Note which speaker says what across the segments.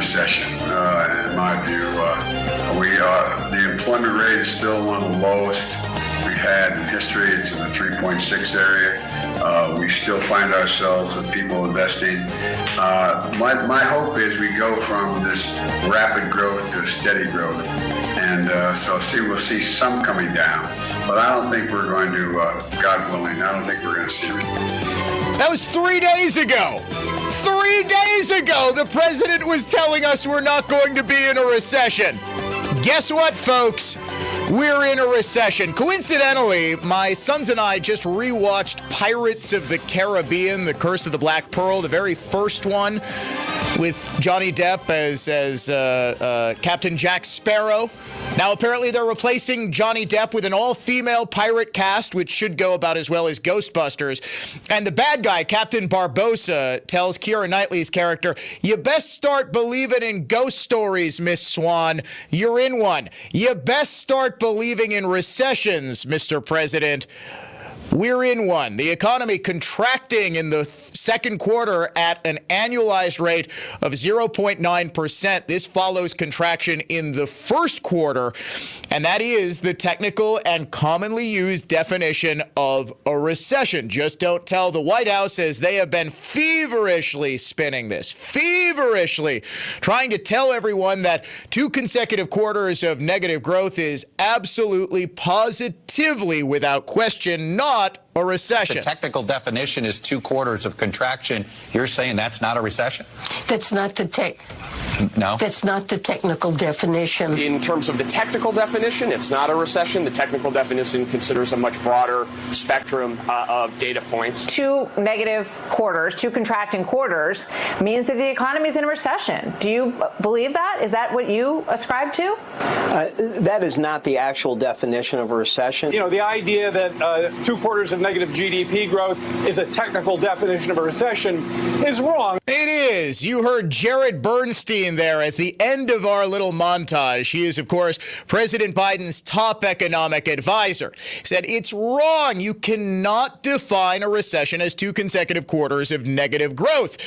Speaker 1: recession. In my view, the employment rate is still one of the lowest we had in history. It's in the 3.6 area. We still find ourselves with people investing. My hope is we go from this rapid growth to steady growth. And we'll see some coming down. But I don't think we're going to, God willing, I don't think we're going to see it.
Speaker 2: That was 3 days ago. 3 days ago, the president was telling us we're not going to be in a recession. Guess what, folks? We're in a recession. Coincidentally, my sons and I just rewatched Pirates of the Caribbean, The Curse of the Black Pearl, the very first one, with Johnny Depp as Captain Jack Sparrow. Now, apparently they're replacing Johnny Depp with an all-female pirate cast, which should go about as well as Ghostbusters. And the bad guy, Captain Barbossa, tells Keira Knightley's character, "You best start believing in ghost stories, Miss Swan. You're in one. You best start believing in recessions, Mr. President. We're in one." The economy contracting in the second quarter at an annualized rate of 0.9%. This follows contraction in the first quarter, and that is the technical and commonly used definition of a recession. Just don't tell the White House, as they have been feverishly spinning this, feverishly trying to tell everyone that 2 consecutive quarters of negative growth is absolutely, positively, without question, not a recession.
Speaker 3: The technical definition is 2 quarters of contraction. You're saying that's not a recession?
Speaker 4: That's not the
Speaker 3: No?
Speaker 4: That's not the technical definition.
Speaker 5: In terms of the technical definition, it's not a recession. The technical definition considers a much broader spectrum of data points.
Speaker 6: 2 negative quarters, 2 contracting quarters means that the economy is in a recession. Do you believe that? Is that what you ascribe to?
Speaker 7: That is not the actual definition of a recession.
Speaker 8: You know, the idea that 2 quarters of negative GDP growth is a technical definition of a recession is wrong.
Speaker 2: It is. You heard Jared Bernstein there at the end of our little montage. He is, of course, President Biden's top economic advisor. He said it's wrong. You cannot define a recession as 2 consecutive quarters of negative growth.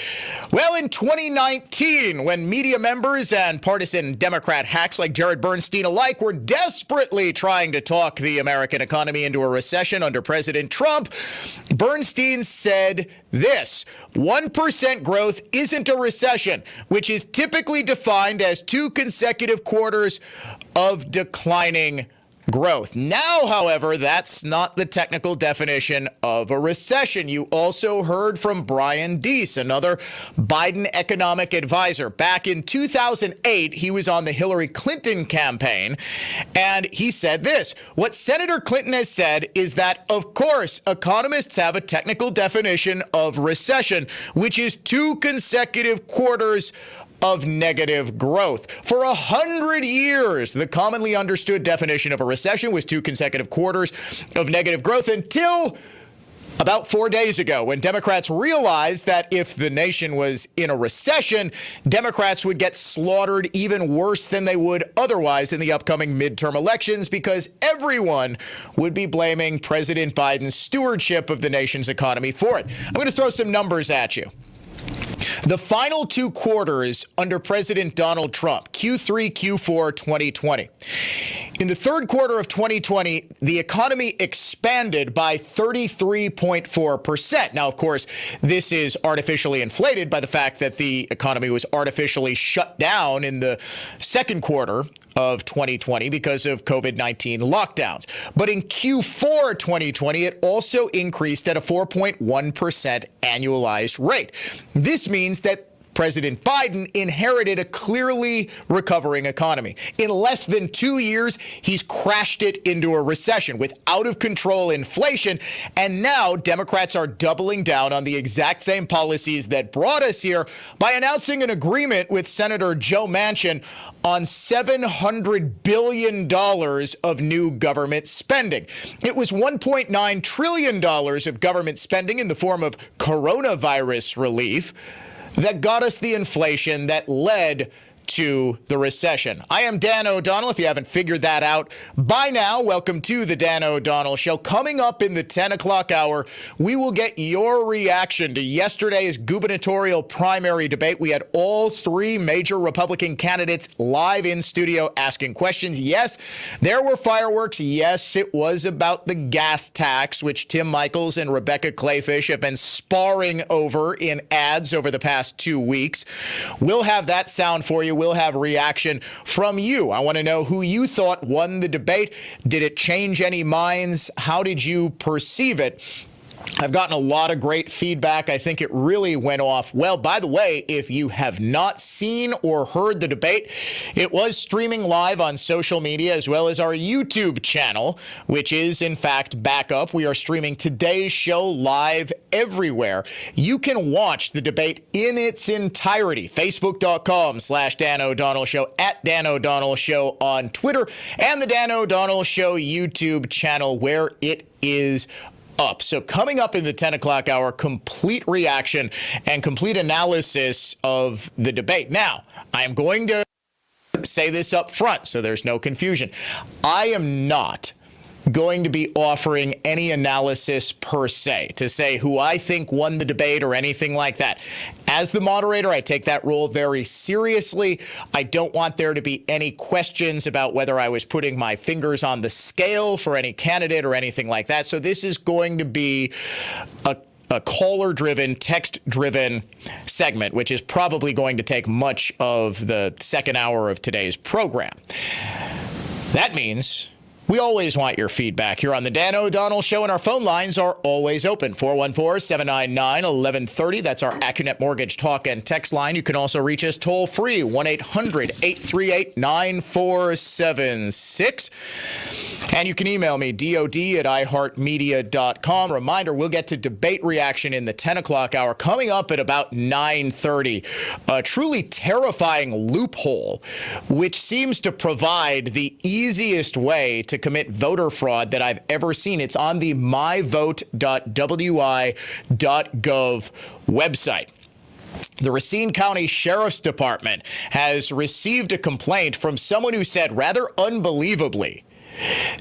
Speaker 2: Well, in 2019, when media members and partisan Democrat hacks like Jared Bernstein alike were desperately trying to talk the American economy into a recession under President Trump, Bernstein said this: 1% growth isn't a recession, which is typically defined as 2 consecutive quarters of declining growth. Now, however, that's not the technical definition of a recession. You also heard from Brian Deese, another Biden economic advisor. Back in 2008, he was on the Hillary Clinton campaign, and he said this: what Senator Clinton has said is that, of course, economists have a technical definition of recession, which is 2 consecutive quarters of negative growth. For 100 years, the commonly understood definition of a recession was 2 consecutive quarters of negative growth, until about 4 days ago, when Democrats realized that if the nation was in a recession, Democrats would get slaughtered even worse than they would otherwise in the upcoming midterm elections, because everyone would be blaming President Biden's stewardship of the nation's economy for it. I'm going to throw some numbers at you. The final 2 quarters under President Donald Trump, Q3, Q4, 2020. In the third quarter of 2020, the economy expanded by 33.4%. Now, of course, this is artificially inflated by the fact that the economy was artificially shut down in the second quarter of 2020 because of COVID-19 lockdowns. But in Q4 2020, it also increased at a 4.1% annualized rate. This means that President Biden inherited a clearly recovering economy. In less than 2 years, he's crashed it into a recession with out-of-control inflation. And now Democrats are doubling down on the exact same policies that brought us here by announcing an agreement with Senator Joe Manchin on $700 billion of new government spending. It was $1.9 trillion of government spending in the form of coronavirus relief that got us the inflation that led to the recession. I am Dan O'Donnell, if you haven't figured that out by now. Welcome to the Dan O'Donnell Show. Coming up in the 10 o'clock hour, we will get your reaction to yesterday's gubernatorial primary debate. We had all three major Republican candidates live in studio asking questions. Yes, there were fireworks. Yes, it was about the gas tax, which Tim Michaels and Rebecca Clayfish have been sparring over in ads over the past 2 weeks. We'll have that sound for you. We'll have reaction from you. I want to know who you thought won the debate. Did it change any minds? How did you perceive it? I've gotten a lot of great feedback. I think it really went off well. By the way, if you have not seen or heard the debate, it was streaming live on social media as well as our YouTube channel, which is, in fact, back up. We are streaming today's show live everywhere. You can watch the debate in its entirety. Facebook.com/Dan O'Donnell Show, at Dan O'Donnell Show on Twitter, and the Dan O'Donnell Show YouTube channel where it is up. So coming up in the 10 o'clock hour, complete reaction and complete analysis of the debate. Now, I am going to say this up front so there's no confusion. I am not going to be offering any analysis per se to say who I think won the debate or anything like that. As the moderator, I take that role very seriously. I don't want there to be any questions about whether I was putting my fingers on the scale for any candidate or anything like that. So this is going to be a caller-driven, text-driven segment, which is probably going to take much of the second hour of today's program. That means we always want your feedback here on the Dan O'Donnell Show, and our phone lines are always open. 414-799-1130. That's our AccuNet Mortgage talk and text line. You can also reach us toll-free, 1-800-838-9476. And you can email me, dod@iheartmedia.com. Reminder, we'll get to debate reaction in the 10 o'clock hour coming up at about 9:30. A truly terrifying loophole, which seems to provide the easiest way to commit voter fraud that I've ever seen. It's on the myvote.wi.gov website. The Racine County Sheriff's Department has received a complaint from someone who said, rather unbelievably,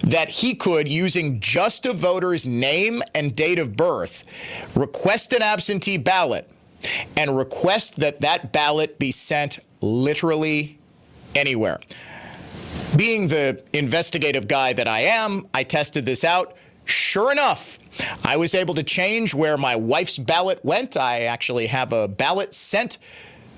Speaker 2: that he could, using just a voter's name and date of birth, request an absentee ballot and request that that ballot be sent literally anywhere. Being the investigative guy that I am, I tested this out. Sure enough, I was able to change where my wife's ballot went. I actually have a ballot sent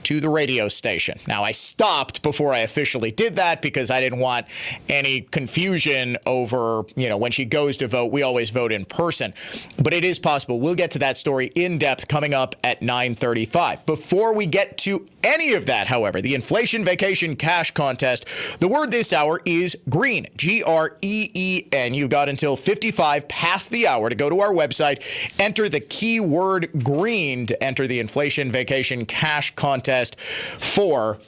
Speaker 2: to the radio station. Now, I stopped before I officially did that because I didn't want any confusion over, when she goes to vote, we always vote in person. But it is possible. We'll get to that story in depth coming up at 9:35. Before we get to any of that, however, the Inflation Vacation Cash Contest, the word this hour is green, Green. You've got until 55 past the hour to go to our website, enter the keyword green to enter the Inflation Vacation Cash Contest for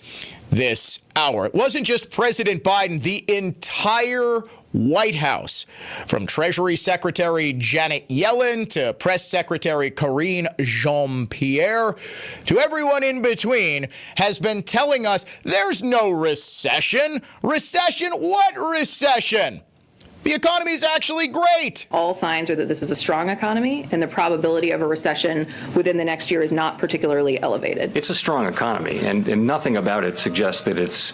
Speaker 2: this hour. It wasn't just President Biden, the entire White House, from Treasury Secretary Janet Yellen to Press Secretary Karine Jean-Pierre to everyone in between, has been telling us there's no recession. Recession? What recession? The economy is actually great.
Speaker 9: All signs are that this is a strong economy, and the probability of a recession within the next year is not particularly elevated.
Speaker 10: It's a strong economy, and nothing about it suggests that it's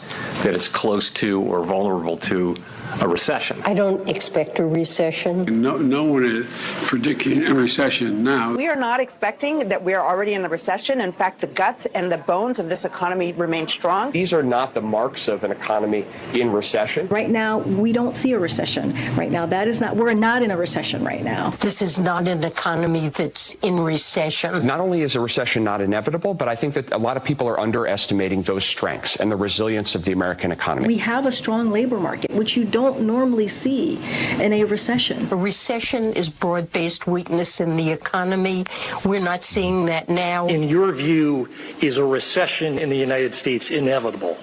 Speaker 10: close to or vulnerable to a recession.
Speaker 4: I don't expect a recession.
Speaker 1: No one is predicting a recession now.
Speaker 11: We are not expecting that we are already in the recession. In fact, the guts and the bones of this economy remain strong.
Speaker 5: These are not the marks of an economy in recession.
Speaker 9: Right now, we don't see a recession. Right now, we're not in a recession right now.
Speaker 4: This is not an economy that's in recession.
Speaker 5: Not only is a recession not inevitable, but I think that a lot of people are underestimating those strengths and the resilience of the American economy.
Speaker 9: We have a strong labor market, which you don't don't normally see in a recession.
Speaker 4: A recession is broad-based weakness in the economy. We're not seeing that now.
Speaker 12: In your view, is a recession in the United States inevitable?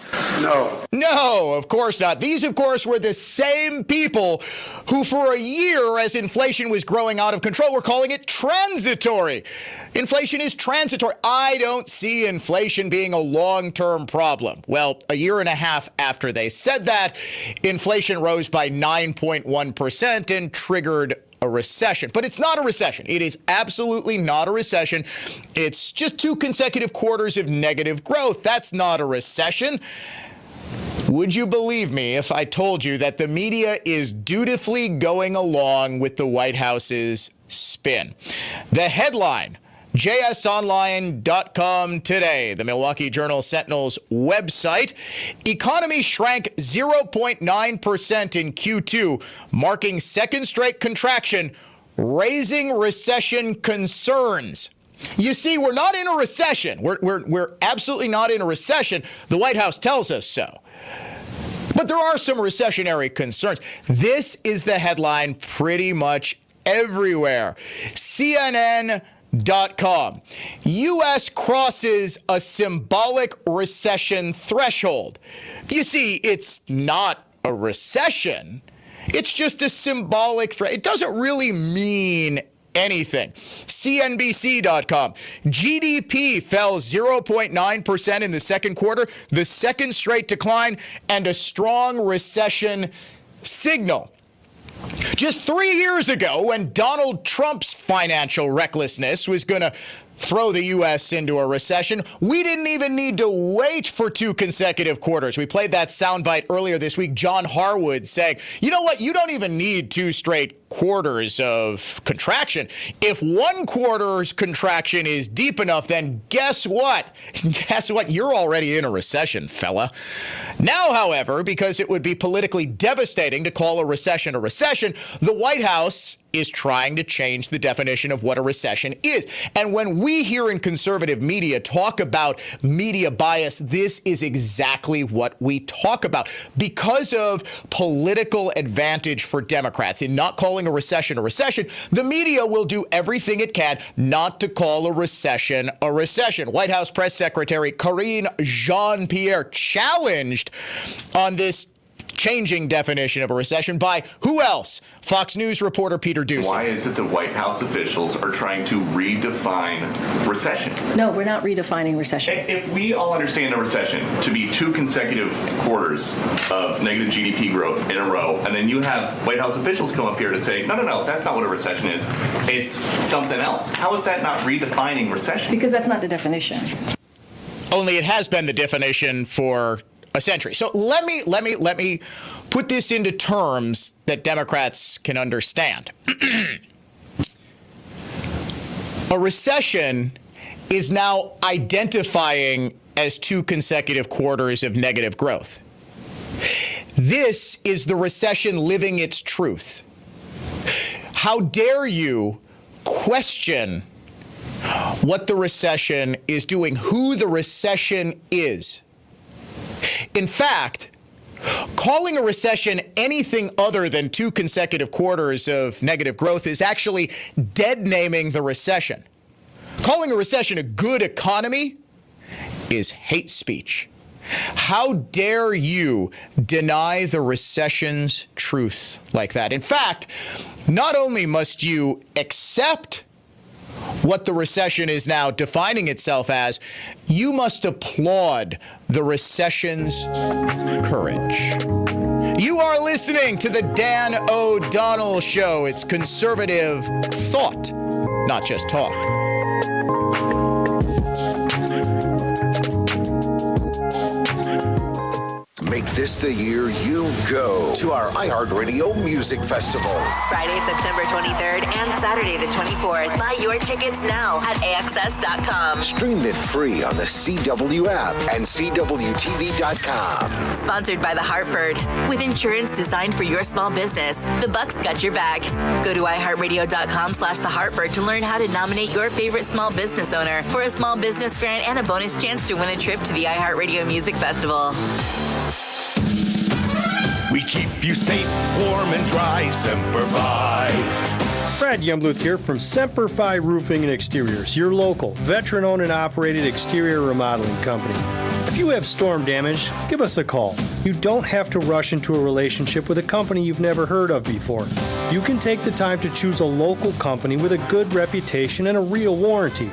Speaker 2: No, of course not. These, of course, were the same people who for a year, as inflation was growing out of control, were calling it transitory. Inflation is transitory. I don't see inflation being a long-term problem. Well, a year and a half after they said that, inflation rose by 9.1% and triggered a recession. But it's not a recession. It is absolutely not a recession. It's just 2 consecutive quarters of negative growth. That's not a recession. Would you believe me if I told you that the media is dutifully going along with the White House's spin? The headline, JSOnline.com today, the Milwaukee Journal-Sentinel's website. Economy shrank 0.9% in Q2, marking second straight contraction, raising recession concerns. You see, we're not in a recession. We're absolutely not in a recession. The White House tells us so. But there are some recessionary concerns. This is the headline pretty much everywhere. CNN.com. U.S. crosses a symbolic recession threshold. You see, it's not a recession. It's just a symbolic threat. It doesn't really mean anything. CNBC.com. GDP fell 0.9% in the second quarter, the second straight decline, and a strong recession signal. Just 3 years ago, when Donald Trump's financial recklessness was going to throw the U.S. into a recession, we didn't even need to wait for 2 consecutive quarters. We played that soundbite earlier this week, John Harwood saying, you know what, you don't even need 2 straight quarters of contraction. If 1 quarter's contraction is deep enough, then guess what? Guess what? You're already in a recession, fella. Now, however, because it would be politically devastating to call a recession, the White House is trying to change the definition of what a recession is. And when we here in conservative media talk about media bias, this is exactly what we talk about. Because of political advantage for Democrats in not calling a recession, the media will do everything it can not to call a recession a recession. White House Press Secretary Karine Jean-Pierre challenged on this changing definition of a recession by who else? Fox News reporter Peter Doocy.
Speaker 13: Why is it the White House officials are trying to redefine recession?
Speaker 9: No, we're not redefining recession.
Speaker 13: If we all understand a recession to be 2 consecutive quarters of negative GDP growth in a row, and then you have White House officials come up here to say, no, that's not what a recession is. It's something else. How is that not redefining recession?
Speaker 9: Because that's not the definition.
Speaker 2: Only it has been the definition for a century. So let me put this into terms that Democrats can understand. A recession is now identifying as 2 consecutive quarters of negative growth. This is the recession living its truth. How dare you question what the recession is doing, who the recession is? In fact, calling a recession anything other than 2 consecutive quarters of negative growth is actually dead naming the recession. Calling a recession a good economy is hate speech. How dare you deny the recession's truth like that? In fact, not only must you accept what the recession is now defining itself as, you must applaud the recession's courage. You are listening to the Dan O'Donnell Show. It's conservative thought, not just talk.
Speaker 14: Make this the year you go to our iHeartRadio Music Festival.
Speaker 15: Friday, September 23rd and Saturday the 24th. Buy your tickets now at AXS.com.
Speaker 14: Stream it free on the CW app and CWTV.com.
Speaker 15: Sponsored by The Hartford. With insurance designed for your small business, the Bucks got your back. Go to iHeartRadio.com/The Hartford to learn how to nominate your favorite small business owner for a small business grant and a bonus chance to win a trip to the iHeartRadio Music Festival.
Speaker 14: We keep you safe, warm, and dry. Semper Fi.
Speaker 12: Brad Youngbluth here from Semper Fi Roofing and Exteriors, your local, veteran-owned and operated exterior remodeling company. If you have storm damage, give us a call. You don't have to rush into a relationship with a company you've never heard of before. You can take the time to choose a local company with a good reputation and a real warranty.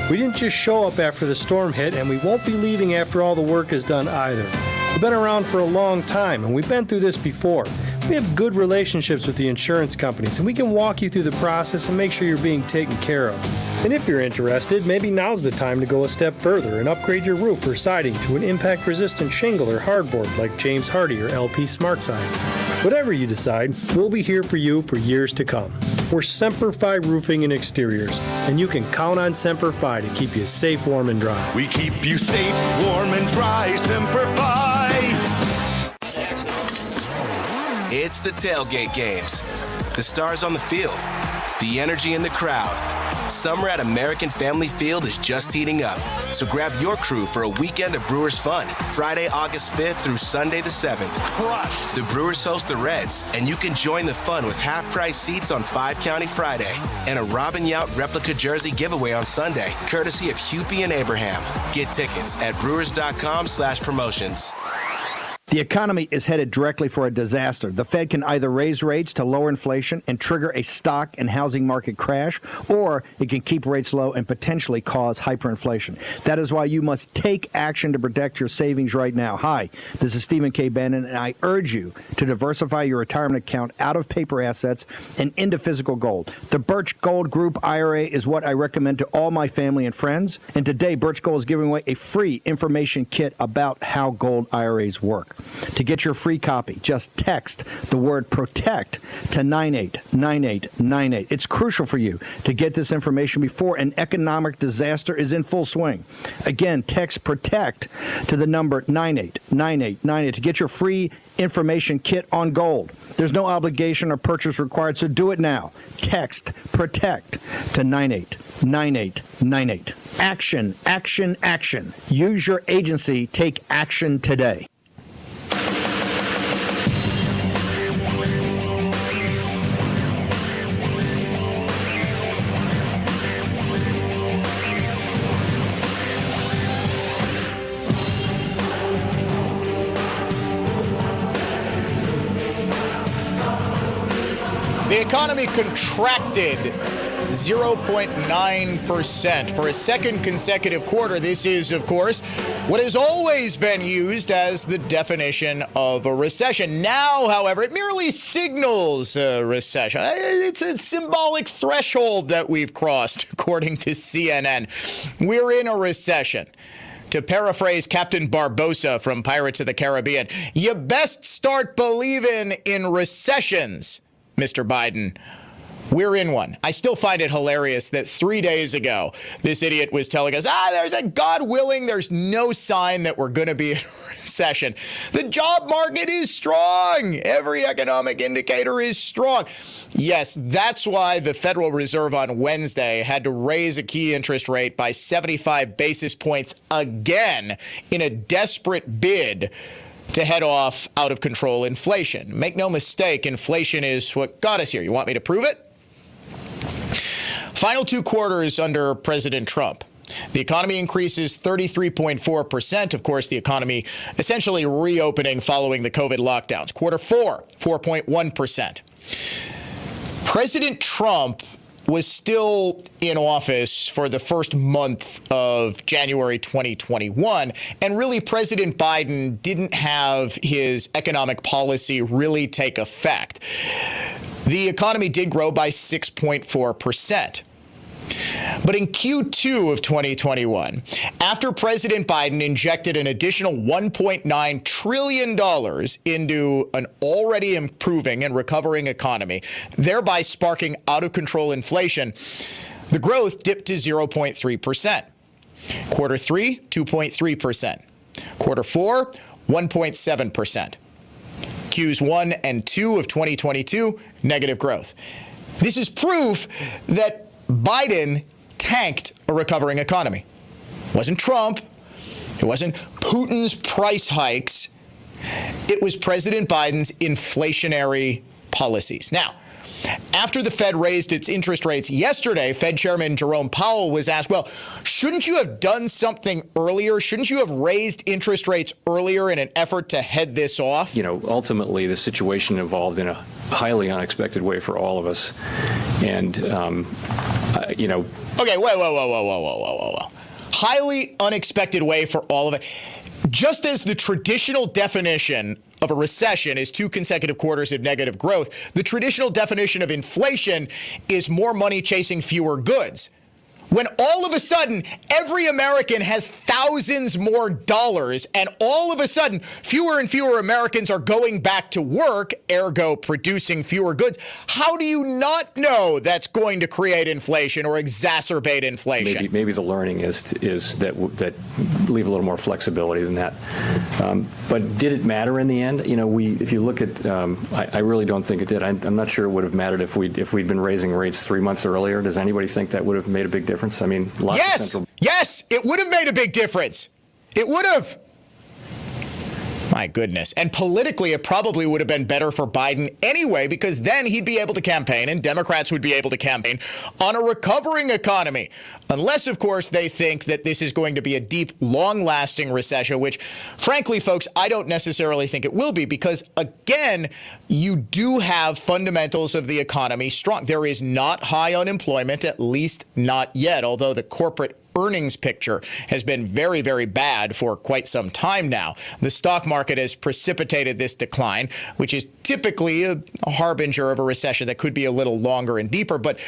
Speaker 12: We didn't just show up after the storm hit, and we won't be leaving after all the work is done either. We've been around for a long time, and we've been through this before. We have good relationships with the insurance companies, and we can walk you through the process and make sure you're being taken care of. And if you're interested, maybe now's the time to go a step further and upgrade your roof or siding to an impact-resistant shingle or hardboard like James Hardy or LP SmartSide. Whatever you decide, we'll be here for you for years to come. We're Semper Fi Roofing and Exteriors, and you can count on Semper Fi to keep you safe, warm, and dry.
Speaker 14: We keep you safe, warm, and dry. Semper Fi.
Speaker 16: It's the tailgate games. The stars on the field. The energy in the crowd. Summer at American Family Field is just heating up. So grab your crew for a weekend of Brewers fun. Friday, August 5th through Sunday the 7th.
Speaker 14: Crush.
Speaker 16: The Brewers host the Reds, and you can join the fun with half-price seats on 5 County Friday. And a Robin Yount replica jersey giveaway on Sunday, courtesy of Hupie and Abraham. Get tickets at brewers.com/promotions.
Speaker 17: The economy is headed directly for a disaster. The Fed can either raise rates to lower inflation and trigger a stock and housing market crash, or it can keep rates low and potentially cause hyperinflation. That is why you must take action to protect your savings right now. Hi, this is Stephen K. Bannon, and I urge you to diversify your retirement account out of paper assets and into physical gold. The Birch Gold Group IRA is what I recommend to all my family and friends. And today, Birch Gold is giving away a free information kit about how gold IRAs work. To get your free copy, just text the word PROTECT to 989898. It's crucial for you to get this information before an economic disaster is in full swing. Again, text PROTECT to the number 989898 to get your free information kit on gold. There's no obligation or purchase required, so do it now. Text PROTECT to 989898. Action, action, action. Use your agency. Take action today.
Speaker 2: The economy contracted 0.9% for a second consecutive quarter. This is, of course, what has always been used as the definition of a recession. Now, however, it merely signals a recession. It's a symbolic threshold that we've crossed, according to CNN. We're in a recession. To paraphrase Captain Barbossa from Pirates of the Caribbean, you best start believing in recessions, Mr. Biden. We're in one. I still find it hilarious that 3 days ago, this idiot was telling us, there's a God willing, there's no sign that we're going to be in a recession. The job market is strong. Every economic indicator is strong. Yes, that's why the Federal Reserve on Wednesday had to raise a key interest rate by 75 basis points again in a desperate bid to head off out of control inflation. Make no mistake, inflation is what got us here. You want me to prove it? Final 2 quarters under President Trump. The economy increases 33.4%. Of course, the economy essentially reopening following the COVID lockdowns. Quarter 4, 4.1%. President Trump was still in office for the first month of January 2021. And really, President Biden didn't have his economic policy really take effect. The economy did grow by 6.4%. But in Q2 of 2021, after President Biden injected an additional $1.9 trillion into an already improving and recovering economy, thereby sparking out-of-control inflation, the growth dipped to 0.3%. Quarter 3, 2.3%. Quarter 4, 1.7%. Qs 1 and 2 of 2022, negative growth. This is proof that Biden tanked a recovering economy. It wasn't Trump. It wasn't Putin's price hikes. It was President Biden's inflationary policies. Now, after the Fed raised its interest rates yesterday, Fed Chairman Jerome Powell was asked, well, shouldn't you have done something earlier? Shouldn't you have raised interest rates earlier in an effort to head this off?
Speaker 10: You know, ultimately, the situation evolved in a highly unexpected way for all of us. And, you know.
Speaker 2: Okay, whoa. Highly unexpected way for all of it. Just as the traditional definition of a recession is 2 consecutive quarters of negative growth, the traditional definition of inflation is more money chasing fewer goods. When all of a sudden, every American has thousands more dollars, and all of a sudden, fewer and fewer Americans are going back to work, ergo producing fewer goods, how do you not know that's going to create inflation or exacerbate inflation?
Speaker 10: Maybe the learning is that leave a little more flexibility than that. But did it matter in the end? You know, if you look at, I really don't think it did. I'm not sure it would have mattered if we'd been raising rates 3 months earlier. Does anybody think that would have made a big difference? I mean,
Speaker 2: Yes, it would have made a big difference. It would have. My goodness. And politically, it probably would have been better for Biden anyway, because then he'd be able to campaign and Democrats would be able to campaign on a recovering economy. Unless, of course, they think that this is going to be a deep, long-lasting recession, which, frankly, folks, I don't necessarily think it will be, because, again, you do have fundamentals of the economy strong. There is not high unemployment, at least not yet, although the corporate earnings picture has been very, very bad for quite some time now. The stock market has precipitated this decline, which is typically a harbinger of a recession that could be a little longer and deeper. But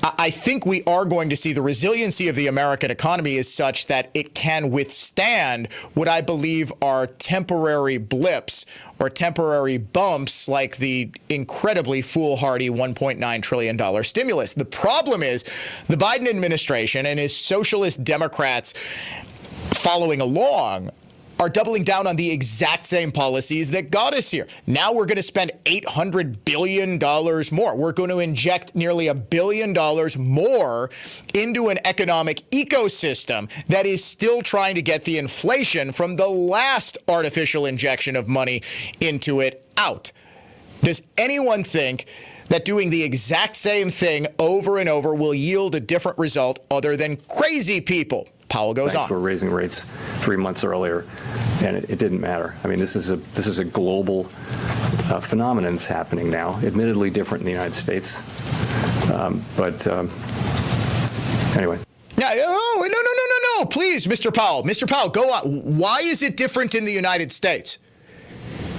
Speaker 2: I think we are going to see the resiliency of the American economy is such that it can withstand what I believe are temporary blips or temporary bumps like the incredibly foolhardy $1.9 trillion stimulus. The problem is the Biden administration and his socialist Democrats following along are doubling down on the exact same policies that got us here. Now we're going to spend $800 billion more. We're going to inject nearly $1 billion more into an economic ecosystem that is still trying to get the inflation from the last artificial injection of money into it out. Does anyone think that doing the exact same thing over and over will yield a different result other than crazy people? Powell goes on.
Speaker 10: We're raising rates 3 months earlier, and it didn't matter. I mean, this is a global phenomenon that's happening now. Admittedly different in the United States, but anyway.
Speaker 2: No. Please, Mr. Powell. Mr. Powell, go on. Why is it different in the United States?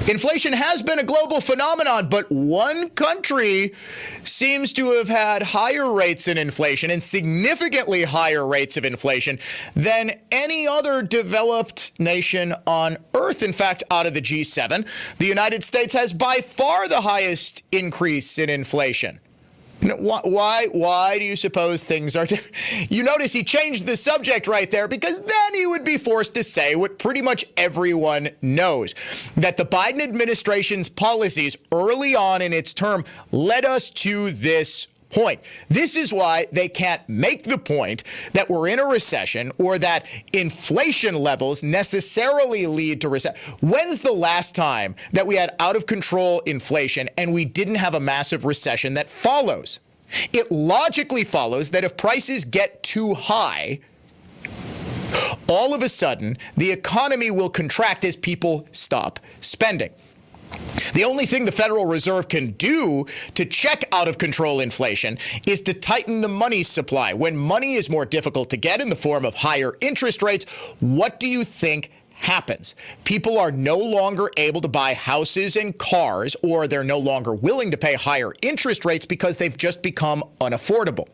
Speaker 2: Inflation has been a global phenomenon, but one country seems to have had higher rates in inflation and significantly higher rates of inflation than any other developed nation on earth. In fact, out of the G7, the United States has by far the highest increase in inflation. Why do you suppose things are You notice he changed the subject right there, because then he would be forced to say what pretty much everyone knows, that the Biden administration's policies early on in its term led us to this point. This is why they can't make the point that we're in a recession or that inflation levels necessarily lead to recession. When's the last time that we had out of control inflation and we didn't have a massive recession that follows? It logically follows that if prices get too high, all of a sudden the economy will contract as people stop spending. The only thing the Federal Reserve can do to check out of control inflation is to tighten the money supply. When money is more difficult to get in the form of higher interest rates, what do you think happens? People are no longer able to buy houses and cars, or they're no longer willing to pay higher interest rates because they've just become unaffordable.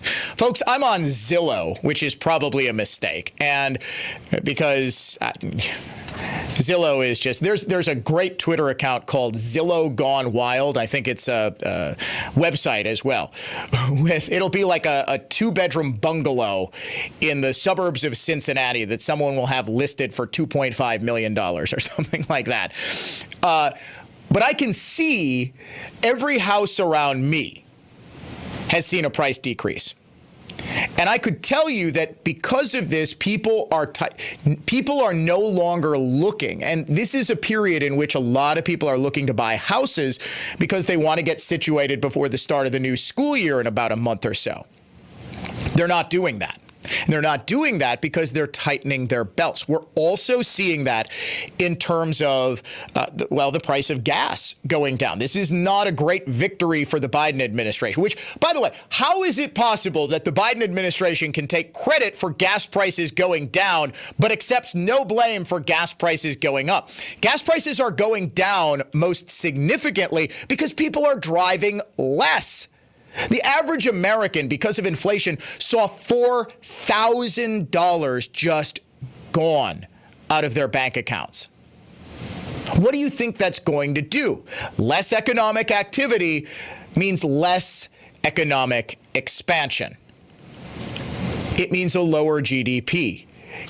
Speaker 2: Folks, I'm on Zillow, which is probably a mistake. And because Zillow is just, there's a great Twitter account called Zillow Gone Wild. I think it's a website as well. It'll be like a 2-bedroom bungalow in the suburbs of Cincinnati that someone will have listed for $2.5 million or something like that. But I can see every house around me has seen a price decrease. And I could tell you that because of this, people are no longer looking. And this is a period in which a lot of people are looking to buy houses because they want to get situated before the start of the new school year in about a month or so. They're not doing that. And they're not doing that because they're tightening their belts. We're also seeing that in terms of, the price of gas going down. This is not a great victory for the Biden administration, which, by the way, how is it possible that the Biden administration can take credit for gas prices going down, but accepts no blame for gas prices going up? Gas prices are going down most significantly because people are driving less. The average American, because of inflation, saw $4,000 just gone out of their bank accounts. What do you think that's going to do? Less economic activity means less economic expansion. It means a lower GDP.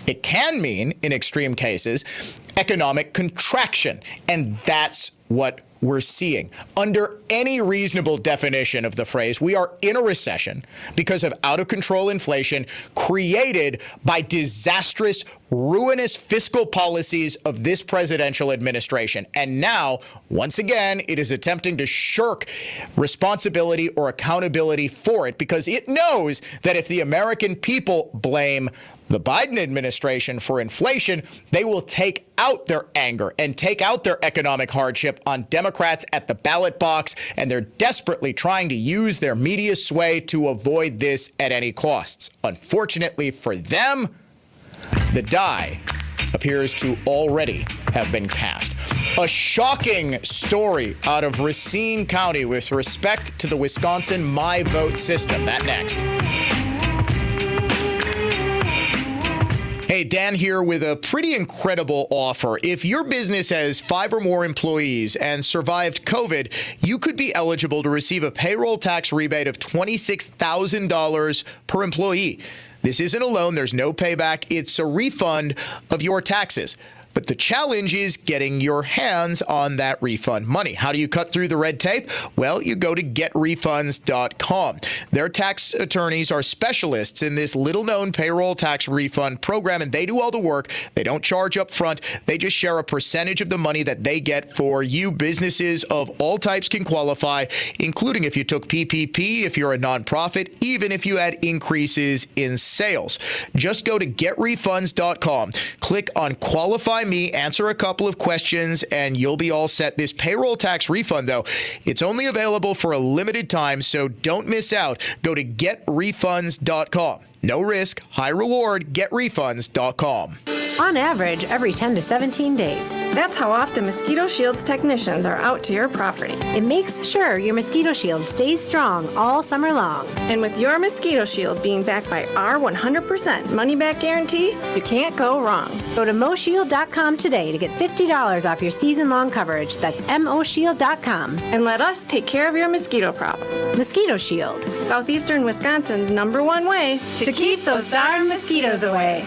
Speaker 2: It can mean, in extreme cases, economic contraction, and that's what we're seeing. Under any reasonable definition of the phrase, we are in a recession because of out-of-control inflation created by disastrous, ruinous fiscal policies of this presidential administration. And now, once again, it is attempting to shirk responsibility or accountability for it because it knows that if the American people blame the Biden administration for inflation, they will take out their anger and take out their economic hardship on Democrats at the ballot box, and they're desperately trying to use their media sway to avoid this at any costs. Unfortunately for them, the die appears to already have been cast. A shocking story out of Racine County with respect to the Wisconsin MyVote system. That next. Hey, Dan here with a pretty incredible offer. If your business has 5 or more employees and survived COVID, you could be eligible to receive a payroll tax rebate of $26,000 per employee. This isn't a loan. There's no payback. It's a refund of your taxes. But the challenge is getting your hands on that refund money. How do you cut through the red tape? Well, you go to getrefunds.com. Their tax attorneys are specialists in this little-known payroll tax refund program, and they do all the work. They don't charge up front. They just share a percentage of the money that they get for you. Businesses of all types can qualify, including if you took PPP, if you're a nonprofit, even if you had increases in sales. Just go to getrefunds.com. Click on Qualify Me, answer a couple of questions, and you'll be all set. This payroll tax refund, though, it's only available for a limited time, so don't miss out. Go to getrefunds.com. No risk, high reward, getrefunds.com.
Speaker 18: On average, every 10 to 17 days.
Speaker 19: That's how often Mosquito Shield's technicians are out to your property.
Speaker 18: It makes sure your Mosquito Shield stays strong all summer long.
Speaker 19: And with your Mosquito Shield being backed by our 100% money-back guarantee, you can't go wrong.
Speaker 18: Go to MoShield.com today to get $50 off your season-long coverage. That's MoShield.com.
Speaker 19: And let us take care of your mosquito problems.
Speaker 18: Mosquito Shield.
Speaker 19: Southeastern Wisconsin's #1 way to keep those darn mosquitoes away.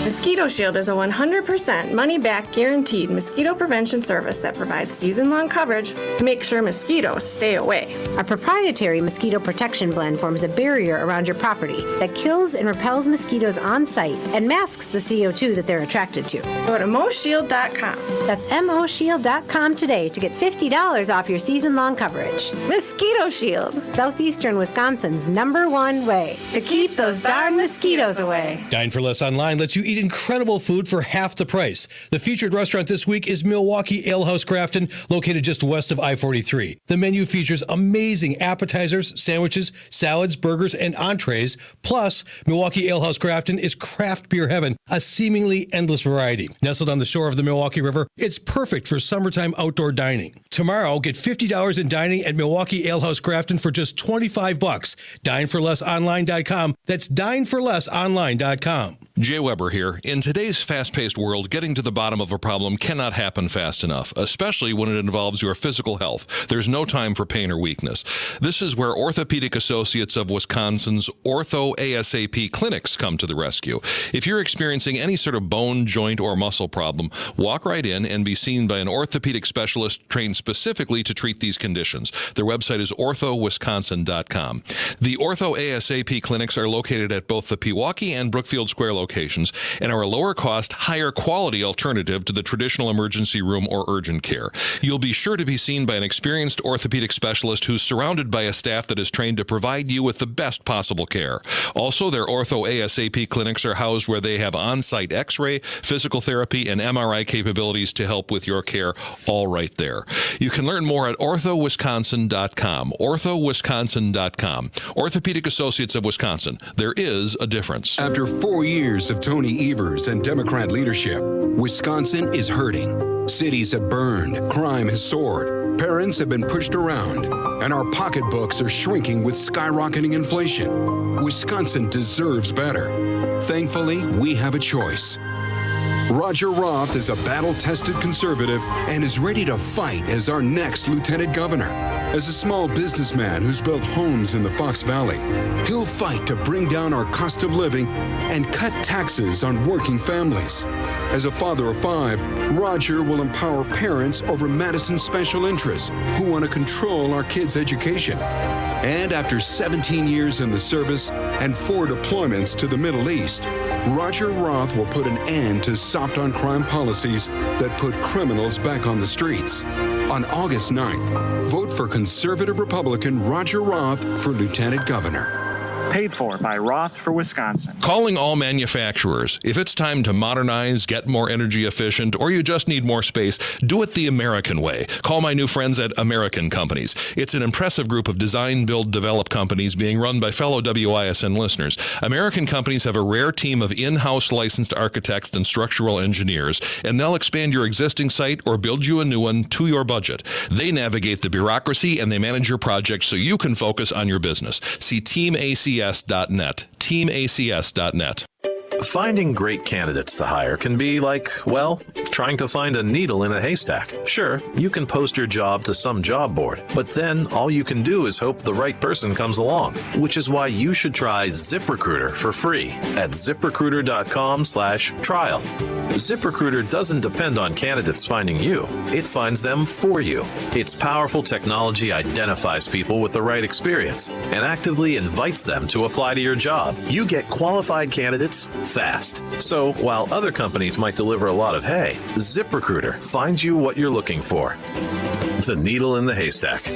Speaker 19: Mosquito Shield is a 100% money-back guaranteed mosquito prevention service that provides season-long coverage to make sure mosquitoes stay away.
Speaker 18: Our proprietary mosquito protection blend forms a barrier around your property that kills and repels mosquitoes on site and masks the CO2 that they're attracted to.
Speaker 19: Go to MoShield.com.
Speaker 18: That's MoShield.com today to get $50 off your season-long coverage.
Speaker 19: Mosquito Shield.
Speaker 18: Southeastern Wisconsin's #1 way
Speaker 19: to keep those darn mosquitoes away.
Speaker 20: Dine for Less Online lets you eat incredible food for half the price. The featured restaurant this week is Milwaukee Ale House Grafton, located just west of I-43. The menu features amazing appetizers, sandwiches, salads, burgers, and entrees. Plus, Milwaukee Ale House Grafton is craft beer heaven, a seemingly endless variety. Nestled on the shore of the Milwaukee River, it's perfect for summertime outdoor dining. Tomorrow, get $50 in dining at Milwaukee Ale House Grafton for just $25. DineForLessOnline.com. That's DineForLessOnline.com.
Speaker 21: Jay Weber here. here. In today's fast-paced world, getting to the bottom of a problem cannot happen fast enough, especially when it involves your physical health. There's no time for pain or weakness. This is where Orthopedic Associates of Wisconsin's Ortho ASAP clinics come to the rescue. If you're experiencing any sort of bone, joint, or muscle problem, walk right in and be seen by an orthopedic specialist trained specifically to treat these conditions. Their website is orthowisconsin.com. The Ortho ASAP clinics are located at both the Pewaukee and Brookfield Square locations and are a lower cost, higher quality alternative to the traditional emergency room or urgent care. You'll be sure to be seen by an experienced orthopedic specialist who's surrounded by a staff that is trained to provide you with the best possible care. Also, their Ortho ASAP clinics are housed where they have on-site x-ray, physical therapy, and MRI capabilities to help with your care, all right there. You can learn more at orthowisconsin.com. orthowisconsin.com. Orthopedic Associates of Wisconsin. There is a difference.
Speaker 22: After 4 years of Tony Evers and Democrat leadership, Wisconsin is hurting. Cities have burned, crime has soared, parents have been pushed around, and our pocketbooks are shrinking with skyrocketing inflation. Wisconsin deserves better. Thankfully, we have a choice. Roger Roth is a battle-tested conservative and is ready to fight as our next lieutenant governor. As a small businessman who's built homes in the Fox Valley, he'll fight to bring down our cost of living and cut taxes on working families. As a father of 5, Roger will empower parents over Madison's special interests who want to control our kids' education. And after 17 years in the service and 4 deployments to the Middle East, Roger Roth will put an end to soft-on-crime policies that put criminals back on the streets. On August 9th, vote for conservative Republican Roger Roth for lieutenant governor.
Speaker 23: Paid for by Roth for Wisconsin.
Speaker 21: Calling all manufacturers. If it's time to modernize, get more energy efficient, or you just need more space, do it the American way. Call my new friends at American Companies. It's an impressive group of design, build, develop companies being run by fellow WISN listeners. American Companies have a rare team of in-house licensed architects and structural engineers, and they'll expand your existing site or build you a new one to your budget. They navigate the bureaucracy and they manage your project so you can focus on your business. See TeamACS.net. TeamACS.net.
Speaker 24: Finding great candidates to hire can be like, well, trying to find a needle in a haystack. Sure, you can post your job to some job board, but then all you can do is hope the right person comes along, which is why you should try ZipRecruiter for free at ZipRecruiter.com/trial. ZipRecruiter doesn't depend on candidates finding you. It finds them for you. Its powerful technology identifies people with the right experience and actively invites them to apply to your job. You get qualified candidates fast. So while other companies might deliver a lot of hay, ZipRecruiter finds you what you're looking for. The needle in the haystack.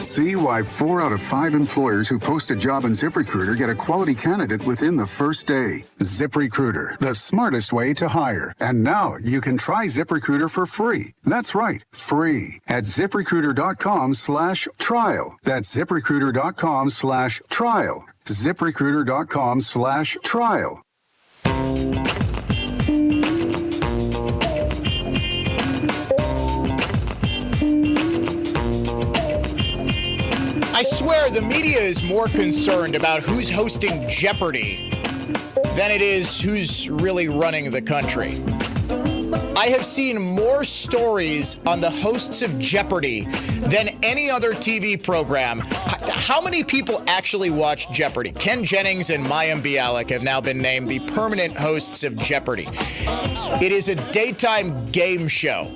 Speaker 25: See why 4 out of 5 employers who post a job on ZipRecruiter get a quality candidate within the first day. ZipRecruiter, the smartest way to hire. And now you can try ZipRecruiter for free. That's right, free at ZipRecruiter.com/trial. That's ZipRecruiter.com/trial. ZipRecruiter.com/trial.
Speaker 2: I swear the media is more concerned about who's hosting Jeopardy than it is who's really running the country. I have seen more stories on the hosts of Jeopardy than any other TV program. How many people actually watch Jeopardy? Ken Jennings and Mayim Bialik have now been named the permanent hosts of Jeopardy. It is a daytime game show.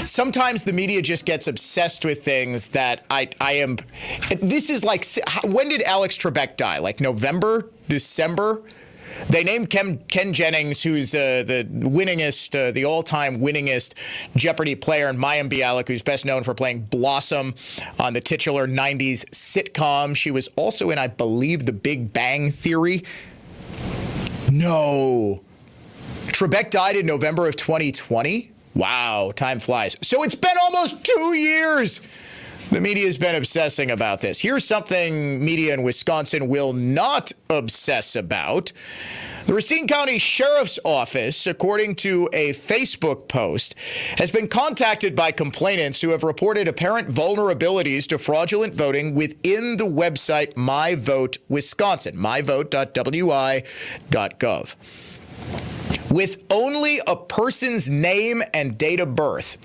Speaker 2: Sometimes the media just gets obsessed with things that this is like, when did Alex Trebek die? Like November, December? They named Ken Jennings, who's the winningest, the all-time winningest Jeopardy player, and Mayim Bialik, who's best known for playing Blossom on the titular 90s sitcom. She was also in, I believe, The Big Bang Theory. No. Trebek died in November of 2020? Wow, time flies. So it's been almost 2 years. The media has been obsessing about this. Here's something media in Wisconsin will not obsess about. The Racine County Sheriff's Office, according to a Facebook post, has been contacted by complainants who have reported apparent vulnerabilities to fraudulent voting within the website MyVote Wisconsin, myvote.wi.gov. With only a person's name and date of birth,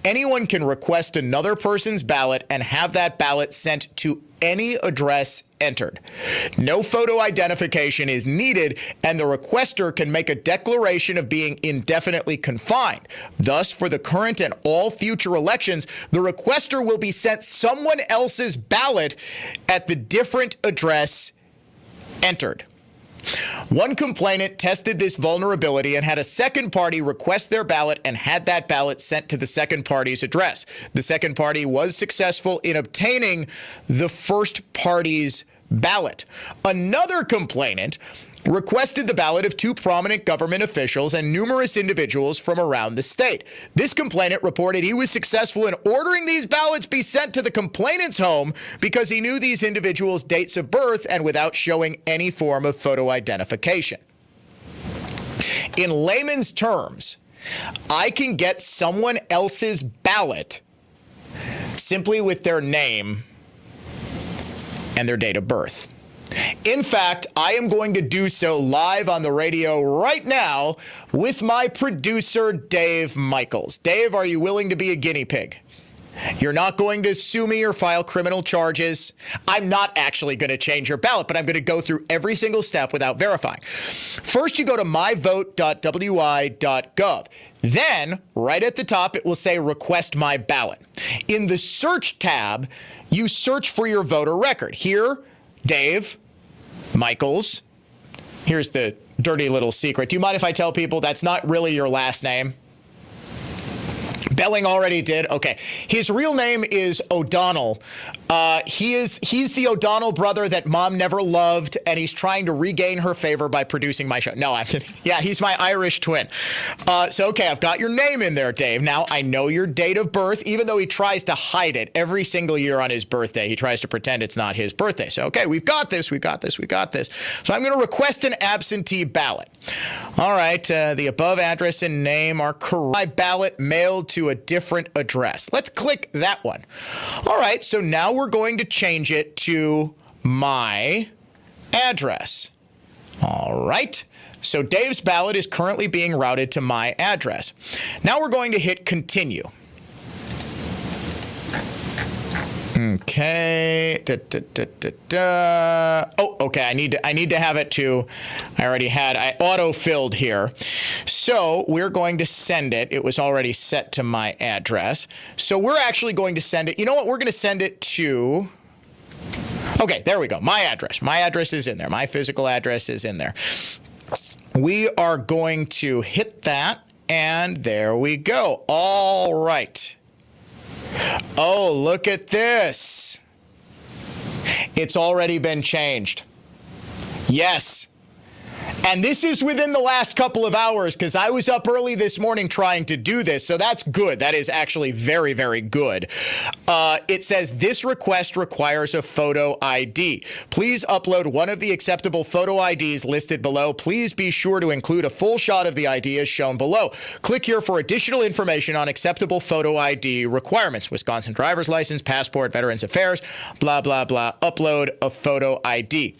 Speaker 2: anyone can request another person's ballot and have that ballot sent to any address entered. No photo identification is needed, and the requester can make a declaration of being indefinitely confined. Thus, for the current and all future elections, the requester will be sent someone else's ballot at the different address entered. One complainant tested this vulnerability and had a second party request their ballot and had that ballot sent to the second party's address. The second party was successful in obtaining the first party's ballot. Another complainant requested the ballot of two prominent government officials and numerous individuals from around the state. This complainant reported he was successful in ordering these ballots be sent to the complainant's home because he knew these individuals' dates of birth and without showing any form of photo identification. In layman's terms, I can get someone else's ballot simply with their name and their date of birth. In fact, I am going to do so live on the radio right now with my producer, Dave Michaels. Dave, are you willing to be a guinea pig? You're not going to sue me or file criminal charges. I'm not actually going to change your ballot, but I'm going to go through every single step without verifying. First, you go to myvote.wi.gov. Then, right at the top, it will say request my ballot. In the search tab, you search for your voter record. Here, Dave Michaels. Here's the dirty little secret. Do you mind if I tell people that's not really your last name? Belling already did. Okay. His real name is O'Donnell. He's the O'Donnell brother that mom never loved, and he's trying to regain her favor by producing my show. No, I'm kidding. Yeah, he's my Irish twin. Okay, I've got your name in there, Dave. Now, I know your date of birth, even though he tries to hide it every single year on his birthday. He tries to pretend it's not his birthday. So, okay, we've got this. So I'm going to request an absentee ballot. All right, the above address and name are correct. My ballot mailed to a different address. Let's click that one. All right, so now we're going to change it to my address. All right, so Dave's ballot is currently being routed to my address. Now we're going to hit continue. Okay. Oh, okay. I need to have it to. I auto-filled here. So we're going to send it. It was already set to my address. So we're actually going to send it. You know what? We're going to send it to. Okay, there we go. My address. My address is in there. My physical address is in there. We are going to hit that, and there we go. All right. Oh, look at this. It's already been changed. Yes. And this is within the last couple of hours because I was up early this morning trying to do this. So that's good. That is actually very, very good. It says this request requires a photo ID. Please upload one of the acceptable photo IDs listed below. Please be sure to include a full shot of the ID as shown below. Click here for additional information on acceptable photo ID requirements. Wisconsin driver's license, passport, Veterans Affairs, blah, blah, blah. Upload a photo ID.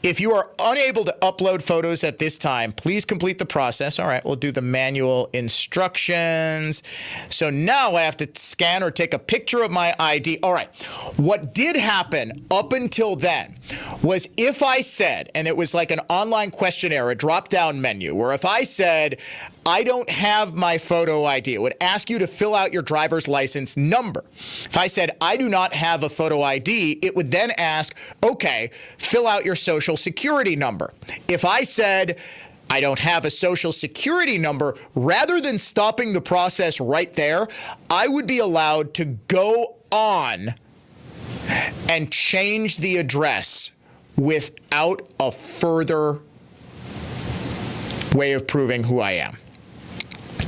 Speaker 2: If you are unable to upload photos at this time, please complete the process. All right, we'll do the manual instructions. So now I have to scan or take a picture of my ID. All right, what did happen up until then was if I said, and it was like an online questionnaire, a drop-down menu, where if I said, I don't have my photo ID, it would ask you to fill out your driver's license number. If I said, I do not have a photo ID, it would then ask, okay, fill out your social security number. If I said, I don't have a social security number, rather than stopping the process right there, I would be allowed to go on and change the address without a further way of proving who I am.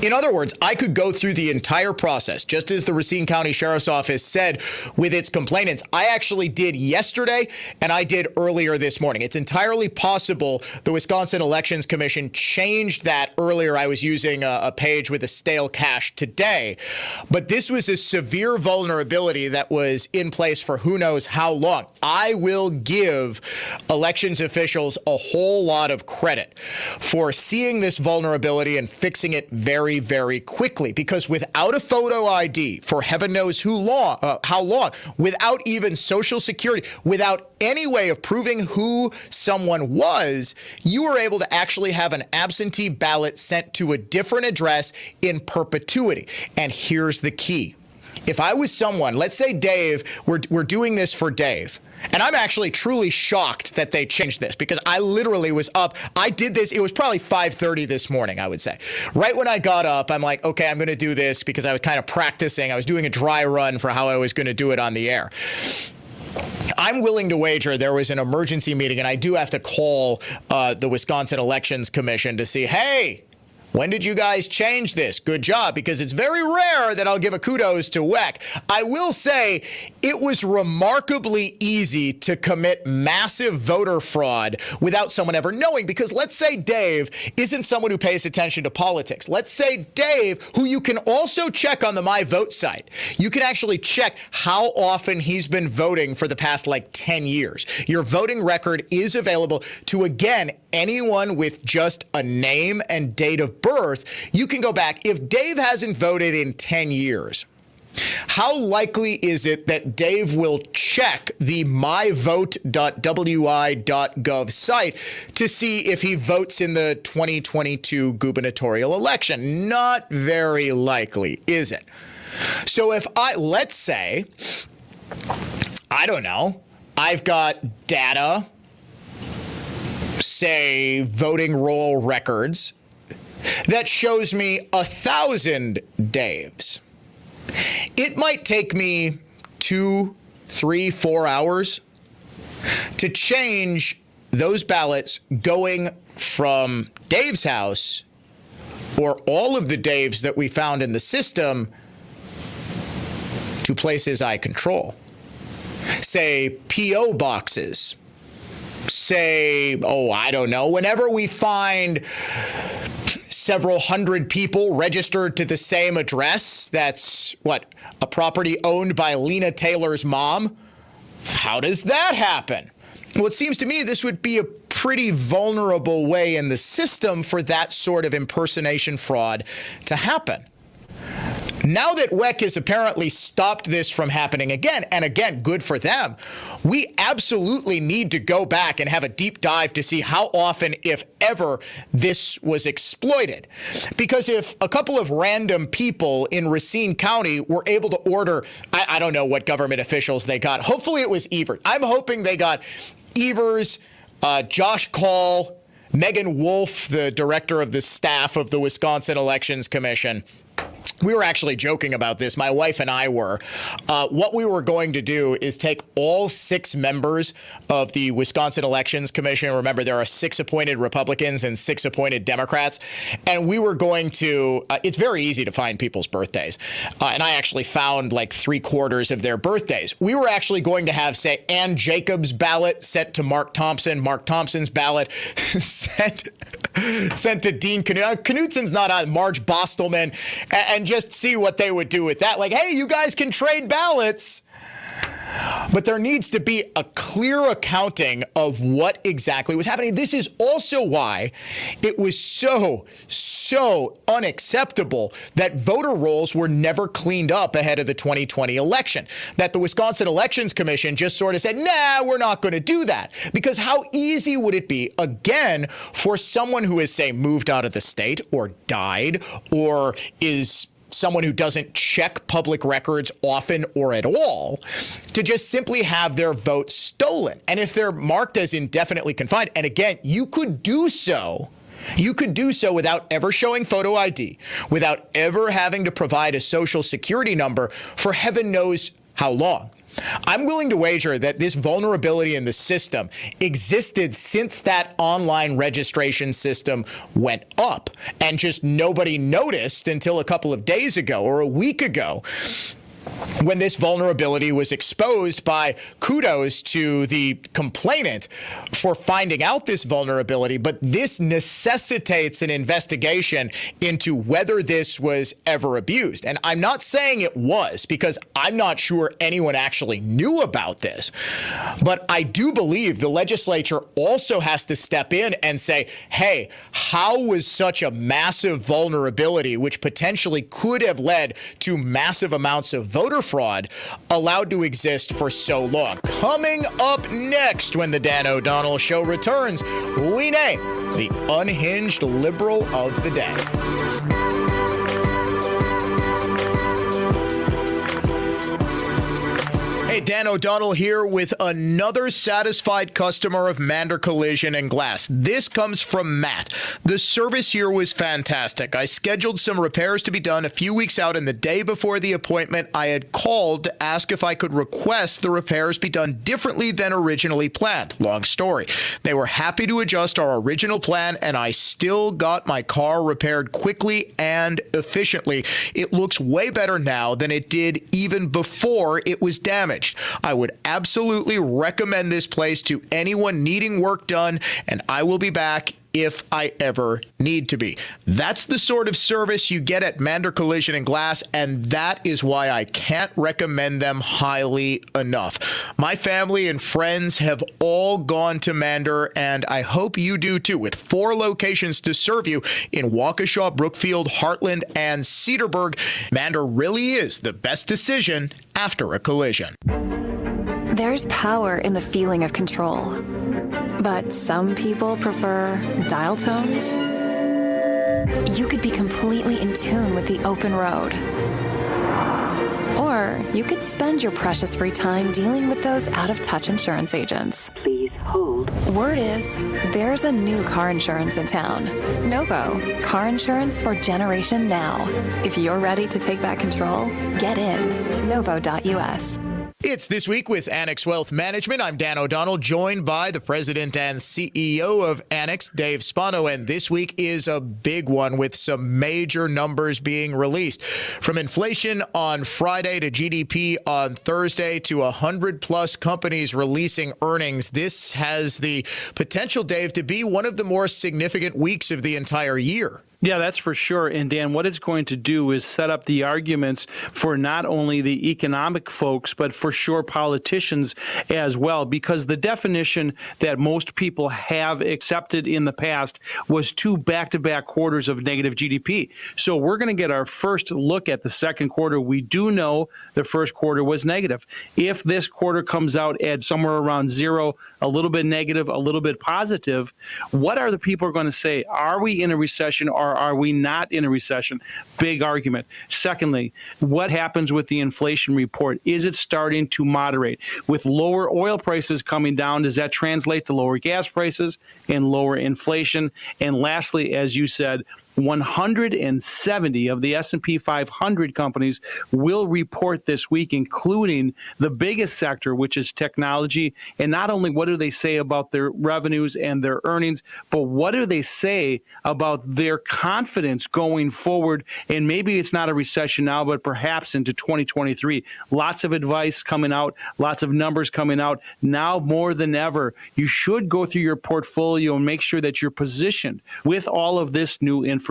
Speaker 2: In other words, I could go through the entire process, just as the Racine County Sheriff's Office said with its complainants. I actually did yesterday, and I did earlier this morning. It's entirely possible the Wisconsin Elections Commission changed that earlier. I was using a page with a stale cache today. But this was a severe vulnerability that was in place for who knows how long. I will give elections officials a whole lot of credit for seeing this vulnerability and fixing it very, very quickly, because without a photo ID for heaven knows how long, without even Social Security, without any way of proving who someone was, you were able to actually have an absentee ballot sent to a different address in perpetuity. And here's the key. If I was someone, let's say Dave, we're doing this for Dave. And I'm actually truly shocked that they changed this, because I literally was up. I did this. It was probably 5:30 this morning, I would say. Right when I got up, I'm like, okay, I'm going to do this, because I was kind of practicing. I was doing a dry run for how I was going to do it on the air. I'm willing to wager there was an emergency meeting, and I do have to call the Wisconsin Elections Commission to see, hey, when did you guys change this? Good job, because it's very rare that I'll give a kudos to WEC. I will say it was remarkably easy to commit massive voter fraud without someone ever knowing, because let's say Dave isn't someone who pays attention to politics. Let's say Dave, who you can also check on the MyVote site, you can actually check how often he's been voting for the past 10 years. Your voting record is available to, again, anyone with just a name and date of birth. You can go back. If Dave hasn't voted in 10 years, how likely is it that Dave will check the myvote.wi.gov site to see if he votes in the 2022 gubernatorial election? Not very likely, is it? So if let's say, I don't know, I've got data, say voting roll records, that shows me 1,000 Daves. It might take me 2, 3, 4 hours to change those ballots going from Dave's house, or all of the Daves that we found in the system, to places I control. Say P.O. boxes. Say, I don't know, whenever we find several hundred people registered to the same address, that's a property owned by Lena Taylor's mom. How does that happen? Well, it seems to me this would be a pretty vulnerable way in the system for that sort of impersonation fraud to happen. Now that WEC has apparently stopped this from happening again, and again, good for them, we absolutely need to go back and have a deep dive to see how often, if ever, this was exploited. Because if a couple of random people in Racine County were able to order, I don't know what government officials they got. Hopefully it was Evers. I'm hoping they got Evers, Josh Call, Megan Wolf, the director of the staff of the Wisconsin Elections Commission. We were actually joking about this. My wife and I were. What we were going to do is take all 6 members of the Wisconsin Elections Commission. Remember, there are 6 appointed Republicans and 6 appointed Democrats. And we were going to, it's very easy to find people's birthdays. And I actually found 3/4 of their birthdays. We were actually going to have, say, Ann Jacobs' ballot sent to Mark Thompson, Mark Thompson's ballot sent to Dean Knutson's not on, Marge Bostelman, and just see what they would do with that. Hey, you guys can trade ballots. But there needs to be a clear accounting of what exactly was happening. This is also why it was so unacceptable that voter rolls were never cleaned up ahead of the 2020 election. That the Wisconsin Elections Commission just sort of said, nah, we're not going to do that. Because how easy would it be, again, for someone who is, say, moved out of the state or died or is someone who doesn't check public records often or at all, to just simply have their vote stolen. And if they're marked as indefinitely confined, and again, you could do so without ever showing photo ID, without ever having to provide a social security number for heaven knows how long. I'm willing to wager that this vulnerability in the system existed since that online registration system went up, and just nobody noticed until a couple of days ago or a week ago, when this vulnerability was exposed. By kudos to the complainant for finding out this vulnerability, but this necessitates an investigation into whether this was ever abused. And I'm not saying it was, because I'm not sure anyone actually knew about this, but I do believe the legislature also has to step in and say, hey, how was such a massive vulnerability, which potentially could have led to massive amounts of voter fraud, allowed to exist for so long? Coming up next, when the Dan O'Donnell Show returns, we name the unhinged liberal of the day. Hey, Dan O'Donnell here with another satisfied customer of Mander Collision and Glass. This comes from Matt. The service here was fantastic. I scheduled some repairs to be done a few weeks out, and the day before the appointment, I had called to ask if I could request the repairs be done differently than originally planned. Long story. They were happy to adjust our original plan, and I still got my car repaired quickly and efficiently. It looks way better now than it did even before it was damaged. I would absolutely recommend this place to anyone needing work done, and I will be back if I ever need to be. That's the sort of service you get at Mander Collision and Glass, and that is why I can't recommend them highly enough. My family and friends have all gone to Mander, and I hope you do too, with 4 locations to serve you in Waukesha, Brookfield, Heartland, and Cedarburg. Mander really is the best decision after a collision.
Speaker 1: There's power in the feeling of control, but some people prefer dial tones. You could be completely in tune with the open road, or you could spend your precious free time dealing with those out-of-touch insurance agents. Please hold. Word is, there's a new car insurance in town. Novo, car insurance for Generation Now. If you're ready to take back control, get in. Novo.us.
Speaker 2: It's This Week with Annex Wealth Management. I'm Dan O'Donnell, joined by the president and CEO of Annex, Dave Spano, and this week is a big one with some major numbers being released. From inflation on Friday to GDP on Thursday to 100-plus companies releasing earnings, this has the potential, Dave, to be one of the more significant weeks of the entire year.
Speaker 3: Yeah, that's for sure. And Dan, what it's going to do is set up the arguments for not only the economic folks, but for sure politicians as well, because the definition that most people have accepted in the past was 2 back-to-back quarters of negative GDP. So we're going to get our first look at the second quarter. We do know the first quarter was negative. If this quarter comes out at somewhere around 0, a little bit negative, a little bit positive, what are the people going to say? Are we in a recession? Or are we not in a recession? Big argument. Secondly, what happens with the inflation report? Is it starting to moderate? With lower oil prices coming down, does that translate to lower gas prices and lower inflation? And lastly, as you said, 170 of the S&P 500 companies will report this week, including the biggest sector, which is technology. And not only what do they say about their revenues and their earnings, but what do they say about their confidence going forward? And maybe it's not a recession now, but perhaps into 2023. Lots of advice coming out, lots of numbers coming out. Now more than ever, you should go through your portfolio and make sure that you're positioned with all of this new information.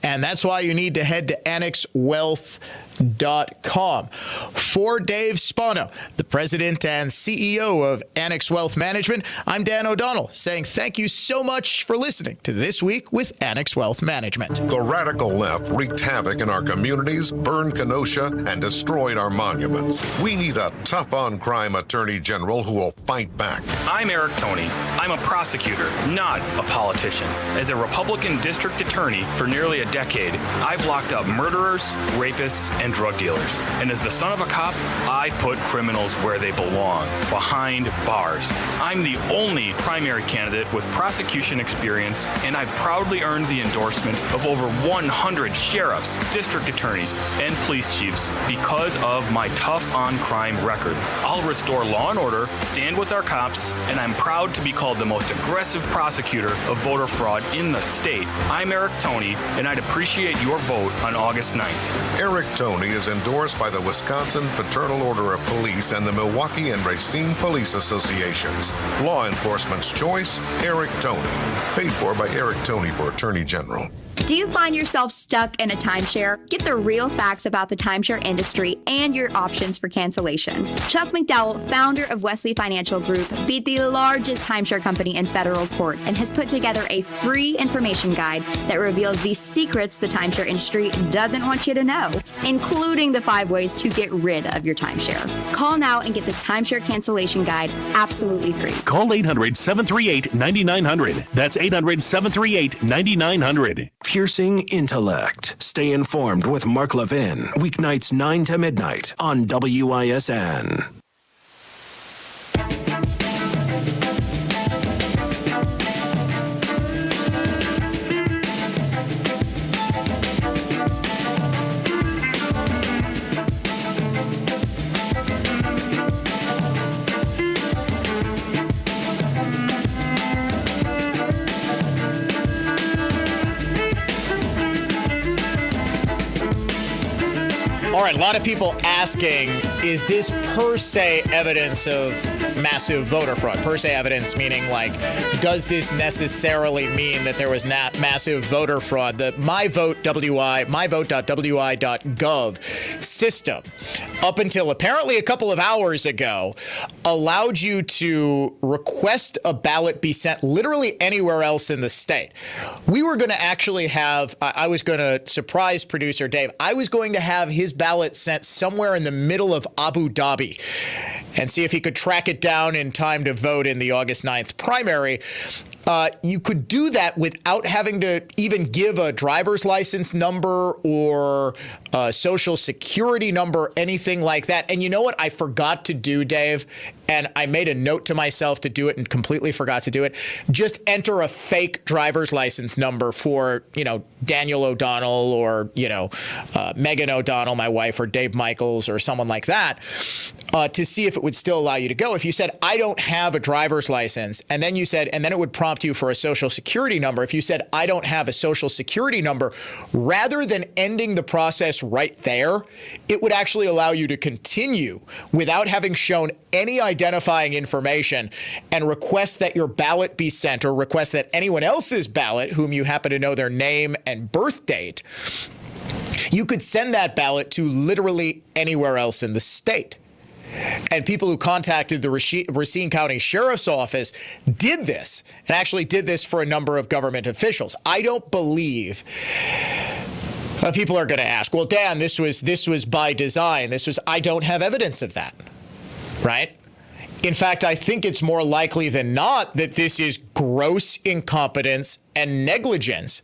Speaker 2: And that's why you need to head to AnnexWealth.com. For Dave Spano, the president and CEO of Annex Wealth Management, I'm Dan O'Donnell, saying thank you so much for listening to This Week with Annex Wealth Management.
Speaker 6: The radical left wreaked havoc in our communities, burned Kenosha, and destroyed our monuments. We need a tough-on-crime attorney general who will fight back.
Speaker 7: I'm Eric Toney. I'm a prosecutor, not a politician. As a Republican district attorney for nearly a decade, I've locked up murderers, rapists, and and drug dealers. And as the son of a cop, I put criminals where they belong, behind bars. I'm the only primary candidate with prosecution experience, and I've proudly earned the endorsement of over 100 sheriffs, district attorneys, and police chiefs because of my tough on crime record. I'll restore law and order, stand with our cops, and I'm proud to be called the most aggressive prosecutor of voter fraud in the state. I'm Eric Toney, and I'd appreciate your vote on August 9th.
Speaker 6: Eric Toney is endorsed by the Wisconsin Fraternal Order of Police and the Milwaukee and Racine Police Associations. Law enforcement's choice, Eric Toney. Paid for by Eric Toney for Attorney General.
Speaker 4: Do you find yourself stuck in a timeshare? Get the real facts about the timeshare industry and your options for cancellation. Chuck McDowell, founder of Wesley Financial Group, beat the largest timeshare company in federal court and has put together a free information guide that reveals the secrets the timeshare industry doesn't want you to know, including the 5 ways to get rid of your timeshare. Call now and get this timeshare cancellation guide absolutely free.
Speaker 5: Call 800-738-9900. That's 800-738-9900.
Speaker 8: Piercing intellect. Stay informed with Mark Levin. Weeknights 9 to midnight on WISN.
Speaker 2: All right, a lot of people asking, is this per se evidence of massive voter fraud? Per se evidence meaning, like, does this necessarily mean that there was massive voter fraud? The MyVote.wi.gov system, up until apparently a couple of hours ago, allowed you to request a ballot be sent literally anywhere else in the state. We were going to actually have, I was going to surprise producer Dave, I was going to have his ballot sent somewhere in the middle of Abu Dhabi and see if he could track it down in time to vote in the August 9th primary. You could do that without having to even give a driver's license number or a social security number, anything like that. And you know what I forgot to do, Dave? And I made a note to myself to do it and completely forgot to do it. Just enter a fake driver's license number for, Daniel O'Donnell or, Megan O'Donnell, my wife, or Dave Michaels or someone like that, to see if it would still allow you to go. If you said, I don't have a driver's license, and then you said, and then it would prompt you for a social security number. If you said, I don't have a social security number, rather than ending the process right there, it would actually allow you to continue without having shown any identifying information and request that your ballot be sent, or request that anyone else's ballot, whom you happen to know their name and birth date, you could send that ballot to literally anywhere else in the state. And people who contacted the Racine County Sheriff's Office did this, and actually did this for a number of government officials. I don't believe people are going to ask, well, Dan, this was by design. I don't have evidence of that, right? In fact, I think it's more likely than not that this is gross incompetence and negligence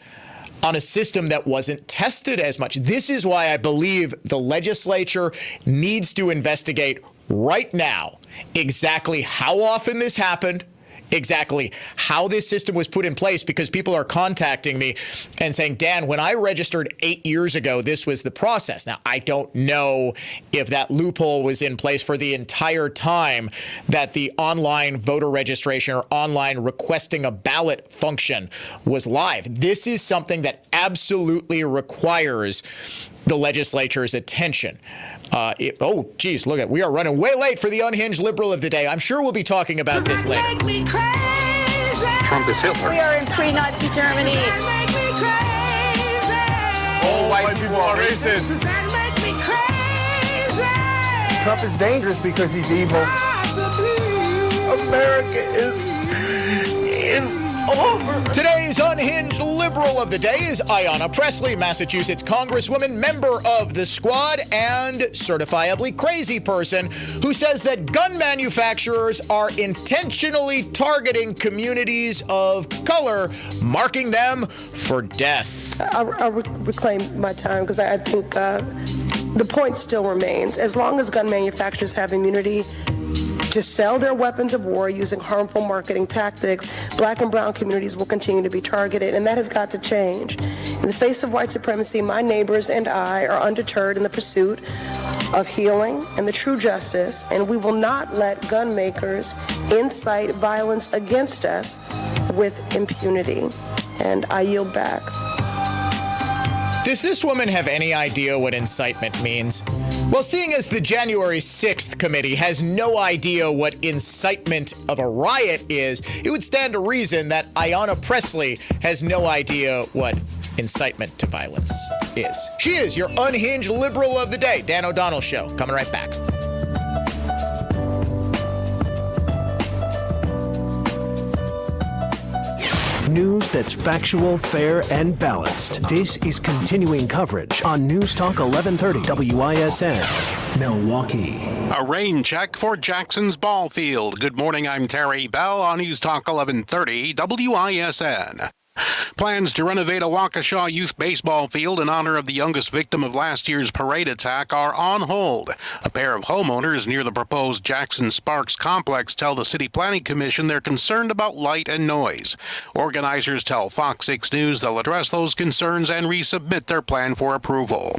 Speaker 2: on a system that wasn't tested as much. This is why I believe the legislature needs to investigate right now exactly how often this happened, exactly how this system was put in place, because people are contacting me and saying, Dan, when I registered 8 years ago, this was the process. Now, I don't know if that loophole was in place for the entire time that the online voter registration or online requesting a ballot function was live. This is something that absolutely requires the legislature's attention. We are running way late for the Unhinged Liberal of the Day. I'm sure we'll be talking about this later.
Speaker 11: Trump is Hitler.
Speaker 13: We are in pre-Nazi Germany.
Speaker 11: All white people are racist. Trump is dangerous because he's evil. America is in over.
Speaker 2: Today's Unhinged Liberal of the Day is Ayanna Pressley, Massachusetts Congresswoman, member of the Squad, and certifiably crazy person who says that gun manufacturers are intentionally targeting communities of color, marking them for death.
Speaker 26: I'll reclaim my time because I think
Speaker 5: The point still remains, as long as gun manufacturers have immunity to sell their weapons of war using harmful marketing tactics, black and brown communities will continue to be targeted, and that has got to change. In the face of white supremacy, my neighbors and I are undeterred in the pursuit of healing and the true justice, and we will not let gun makers incite violence against us with impunity. And I yield back.
Speaker 2: Does this woman have any idea what incitement means? Well, seeing as the January 6th committee has no idea what incitement of a riot is, it would stand to reason that Ayanna Pressley has no idea what incitement to violence is. She is your unhinged liberal of the day. Dan O'Donnell Show, coming right back.
Speaker 8: News that's factual, fair, and balanced. This is continuing coverage on News Talk 1130 WISN, Milwaukee.
Speaker 9: A rain check for Jackson's ball field. Good morning, I'm Terry Bell on News Talk 1130 WISN. Plans to renovate a Waukesha youth baseball field in honor of the youngest victim of last year's parade attack are on hold. A pair of homeowners near the proposed Jackson Sparks complex tell the City Planning Commission they're concerned about light and noise. Organizers tell Fox 6 News they'll address those concerns and resubmit their plan for approval.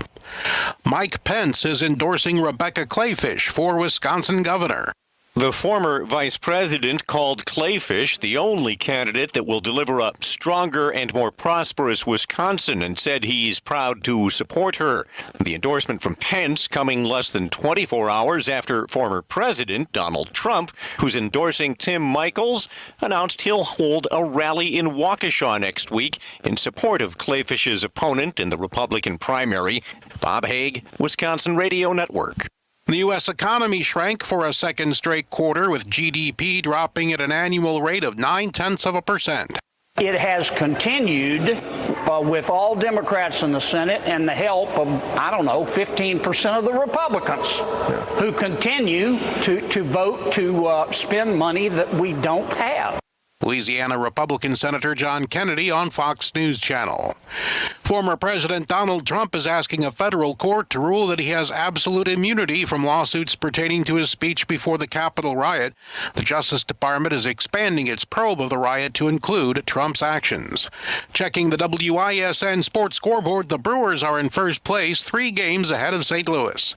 Speaker 9: Mike Pence is endorsing Rebecca Kleefisch for Wisconsin governor.
Speaker 12: The former vice president called Kleefisch the only candidate that will deliver a stronger and more prosperous Wisconsin and said he's proud to support her. The endorsement from Pence coming less than 24 hours after former President Donald Trump, who's endorsing Tim Michels, announced he'll hold a rally in Waukesha next week in support of Kleefisch's opponent in the Republican primary. Bob Hague, Wisconsin Radio Network.
Speaker 9: The U.S. economy shrank for a second straight quarter, with GDP dropping at an annual rate of 0.9%.
Speaker 14: It has continued with all Democrats in the Senate and the help of, 15% of the Republicans who continue to vote to spend money that we don't have.
Speaker 9: Louisiana Republican Senator John Kennedy on Fox News Channel. Former President Donald Trump is asking a federal court to rule that he has absolute immunity from lawsuits pertaining to his speech before the Capitol riot. The Justice Department is expanding its probe of the riot to include Trump's actions. Checking the WISN Sports Scoreboard, the Brewers are in first place, 3 games ahead of St. Louis.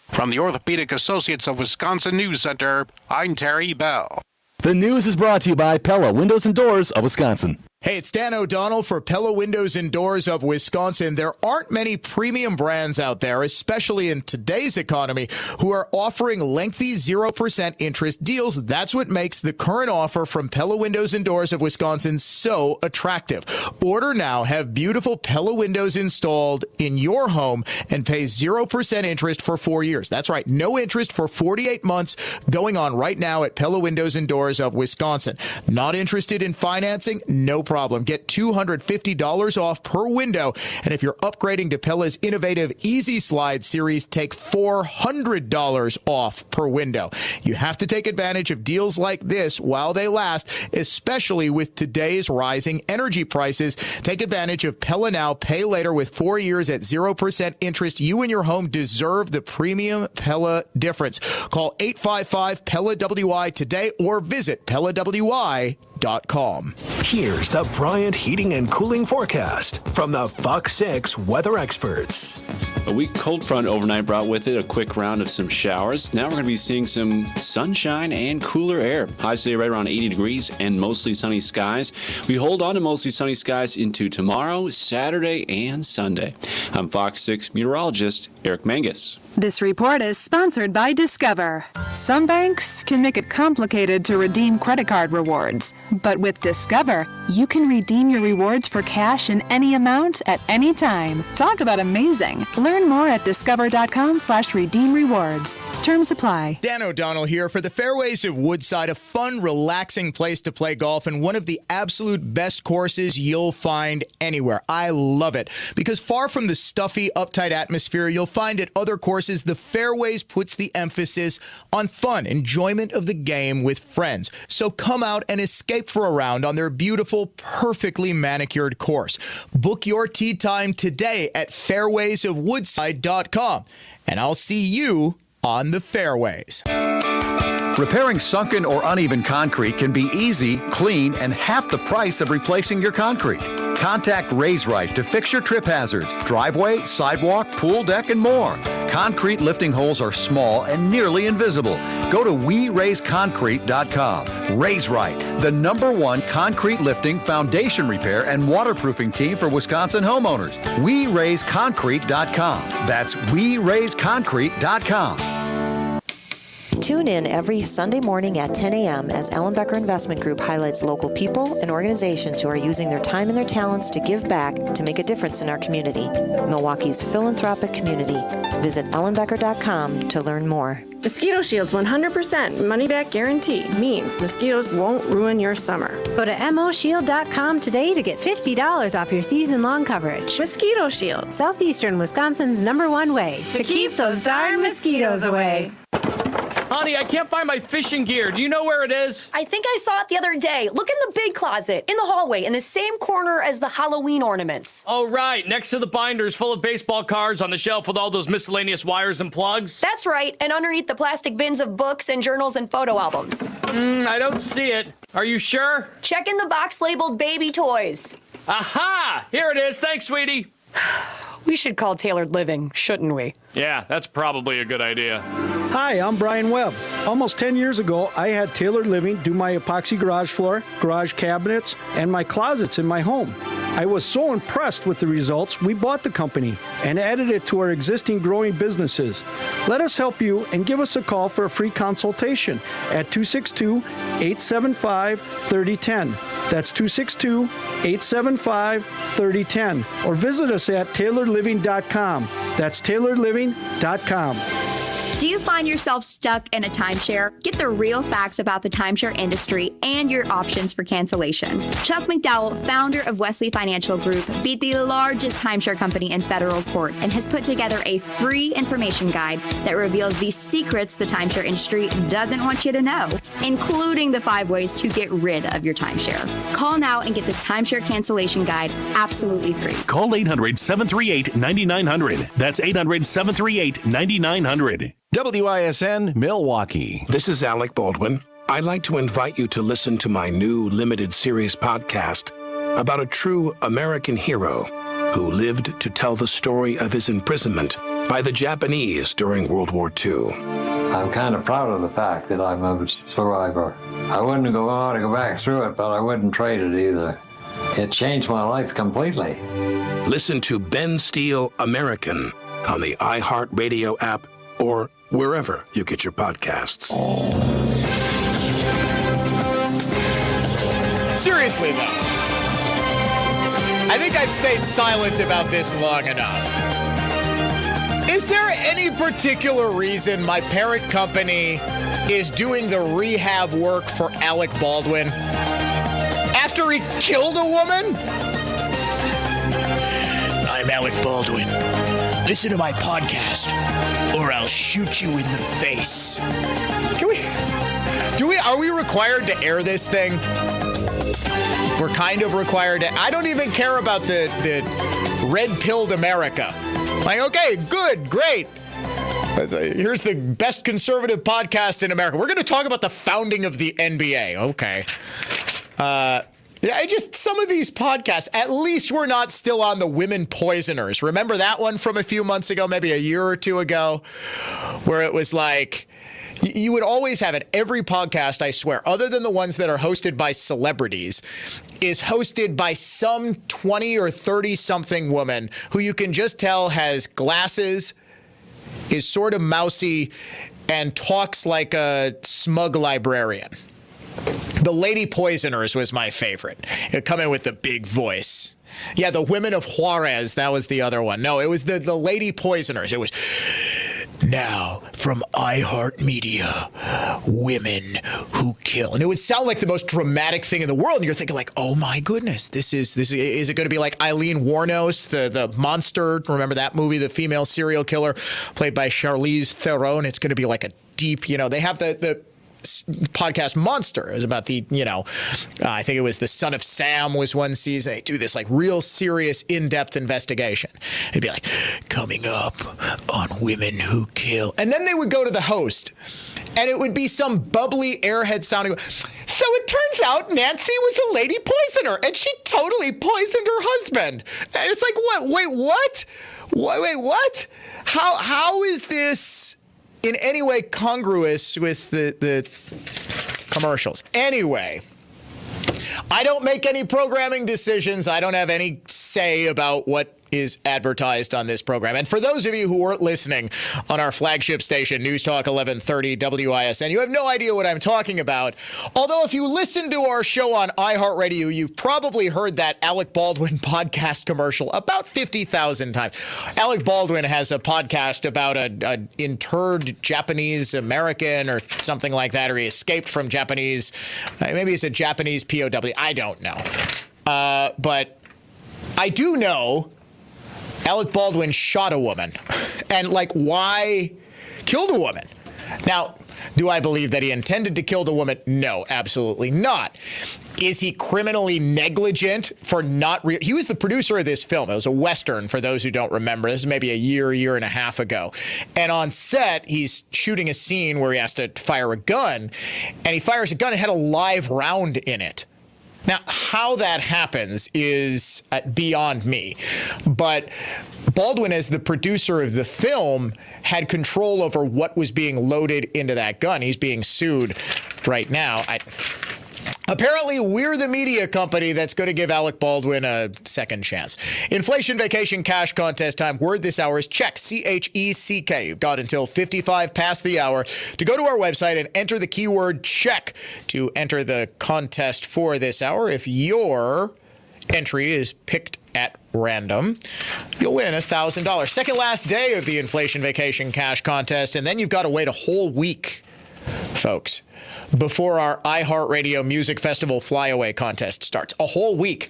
Speaker 9: From the Orthopedic Associates of Wisconsin News Center, I'm Terry Bell.
Speaker 15: The news is brought to you by Pella Windows and Doors of Wisconsin.
Speaker 2: Hey, it's Dan O'Donnell for Pella Windows and Doors of Wisconsin. There aren't many premium brands out there, especially in today's economy, who are offering lengthy 0% interest deals. That's what makes the current offer from Pella Windows and Doors of Wisconsin so attractive. Order now, have beautiful Pella windows installed in your home, and pay 0% interest for 4 years. That's right, no interest for 48 months going on right now at Pella Windows and Doors of Wisconsin. Not interested in financing? No problem. Get $250 off per window. And if you're upgrading to Pella's innovative Easy Slide series, take $400 off per window. You have to take advantage of deals like this while they last, especially with today's rising energy prices. Take advantage of Pella now, pay later with 4 years at 0% interest. You and your home deserve the premium Pella difference. Call 855-PELLA-WI today or visit PellaWI.com.
Speaker 8: Here's the Bryant Heating and Cooling forecast from the Fox 6 weather experts.
Speaker 26: A weak cold front overnight brought with it a quick round of some showers. Now we're going to be seeing some sunshine and cooler air. Highs today right around 80 degrees and mostly sunny skies. We hold on to mostly sunny skies into tomorrow, Saturday, and Sunday. I'm Fox 6 meteorologist Eric Mangus.
Speaker 27: This report is sponsored by Discover. Some banks can make it complicated to redeem credit card rewards. But with Discover, you can redeem your rewards for cash in any amount at any time. Talk about amazing. Learn more at discover.com/redeem rewards. Terms apply.
Speaker 2: Dan O'Donnell here for the Fairways of Woodside, a fun, relaxing place to play golf and one of the absolute best courses you'll find anywhere. I love it because far from the stuffy, uptight atmosphere you'll find at other courses, the Fairways puts the emphasis on fun, enjoyment of the game with friends. So come out and escape for a round on their beautiful, perfectly manicured course. Book your tee time today at fairwaysofwoodside.com. and I'll see you on the fairways.
Speaker 10: Repairing sunken or uneven concrete can be easy, clean, and half the price of replacing your concrete. Contact Raise Right to fix your trip hazards, driveway, sidewalk, pool deck, and more. Concrete lifting holes are small and nearly invisible. Go to WeRaiseConcrete.com. Raise Right, the #1 concrete lifting, foundation repair, and waterproofing team for Wisconsin homeowners. WeRaiseConcrete.com. That's WeRaiseConcrete.com.
Speaker 16: Tune in every Sunday morning at 10 a.m. as Ellenbecker Investment Group highlights local people and organizations who are using their time and their talents to give back to make a difference in our community. Milwaukee's philanthropic community. Visit ellenbecker.com to learn more.
Speaker 13: Mosquito Shield's 100% money-back guarantee means mosquitoes won't ruin your summer.
Speaker 17: Go to MOShield.com today to get $50 off your season-long coverage.
Speaker 13: Mosquito Shield.
Speaker 17: Southeastern Wisconsin's #1 way to keep those darn mosquitoes away.
Speaker 18: Honey, I can't find my fishing gear. Do you know where it is?
Speaker 19: I think I saw it the other day. Look in the big closet, in the hallway, in the same corner as the Halloween ornaments.
Speaker 18: Oh, right. Next to the binders full of baseball cards on the shelf with all those miscellaneous wires and plugs.
Speaker 19: That's right. And underneath the plastic bins of books and journals and photo albums.
Speaker 18: I don't see it. Are you sure?
Speaker 19: Check in the box labeled baby toys.
Speaker 18: Aha! Here it is. Thanks, sweetie.
Speaker 19: We should call Tailored Living, shouldn't we?
Speaker 18: Yeah, that's probably a good idea.
Speaker 20: Hi, I'm Brian Webb. Almost 10 years ago, I had Tailored Living do my epoxy garage floor, garage cabinets, and my closets in my home. I was so impressed with the results, we bought the company and added it to our existing growing businesses. Let us help you and give us a call for a free consultation at 262-875-3010. That's 262-875-3010. Or visit us at tailoredliving.com. That's tailoredliving.com.
Speaker 4: Do you find yourself stuck in a timeshare? Get the real facts about the timeshare industry and your options for cancellation. Chuck McDowell, founder of Wesley Financial Group, beat the largest timeshare company in federal court and has put together a free information guide that reveals the secrets the timeshare industry doesn't want you to know, including the 5 ways to get rid of your timeshare. Call now and get this timeshare cancellation guide absolutely free.
Speaker 22: Call 800-738-9900. That's 800-738-9900.
Speaker 28: WISN Milwaukee.
Speaker 29: This is Alec Baldwin. I'd like to invite you to listen to my new limited series podcast about a true American hero who lived to tell the story of his imprisonment by the Japanese during World War II.
Speaker 30: I'm kind of proud of the fact that I'm a survivor. I wouldn't want to go back through it, but I wouldn't trade it either. It changed my life completely.
Speaker 29: Listen to Ben Steele American on the iHeartRadio app or wherever you get your podcasts.
Speaker 2: Seriously, though, I think I've stayed silent about this long enough. Is there any particular reason my parent company is doing the rehab work for Alec Baldwin after he killed a woman? I'm Alec Baldwin. Listen to my podcast, or I'll shoot you in the face. Are we required to air this thing? We're kind of required to. I don't even care about the red-pilled America. Like, okay, good, great. Here's the best conservative podcast in America. We're going to talk about the founding of the NBA. Okay. Some of these podcasts, at least we're not still on the women poisoners. Remember that one from a few months ago, maybe a year or two ago, where it was like, you would always have it. Every podcast, I swear, other than the ones that are hosted by celebrities, is hosted by some 20 or 30-something woman who you can just tell has glasses, is sort of mousy, and talks like a smug librarian. The Lady Poisoners was my favorite. It'd come in with the big voice. Yeah, the Women of Juarez, that was the other one. No, it was the Lady Poisoners. It was, now from iHeartMedia, Women Who Kill. And it would sound like the most dramatic thing in the world. And you're thinking like, oh my goodness, is it going to be like Eileen Wuornos, the monster? Remember that movie, the female serial killer played by Charlize Theron? It's going to be like a deep, they have the podcast Monster. It was about the, I think it was the Son of Sam was one season. They do this like real serious in-depth investigation. It'd be like, coming up on Women Who Kill. And then they would go to the host and it would be some bubbly airhead sounding. So it turns out Nancy was a lady poisoner and she totally poisoned her husband. And it's like, what? Wait, what? Wait, what? How is this in any way congruous with the commercials? Anyway, I don't make any programming decisions. I don't have any say about what is advertised on this program. And for those of you who weren't listening on our flagship station, News Talk 1130 WISN, you have no idea what I'm talking about. Although if you listen to our show on iHeartRadio, you've probably heard that Alec Baldwin podcast commercial about 50,000 times. Alec Baldwin has a podcast about an interred Japanese American or something like that, or he escaped from Japanese, maybe it's a Japanese POW. I don't know. But I do know Alec Baldwin shot a woman. And, why killed a woman? Now, do I believe that he intended to kill the woman? No, absolutely not. Is he criminally negligent for not... He was the producer of this film. It was a Western, for those who don't remember. This is maybe a year and a half ago. And on set, he's shooting a scene where he has to fire a gun. And he fires a gun and had a live round in it. Now, how that happens is beyond me. But Baldwin, as the producer of the film, had control over what was being loaded into that gun. He's being sued right now. Apparently, we're the media company that's going to give Alec Baldwin a second chance. Inflation Vacation Cash Contest time. Word this hour is check, CHECK. You've got until 55 past the hour to go to our website and enter the keyword check to enter the contest for this hour. If your entry is picked at random, you'll win $1,000. Second last day of the Inflation Vacation Cash Contest, and then you've got to wait a whole week, folks, before our iHeartRadio Music Festival Flyaway contest starts. A whole week.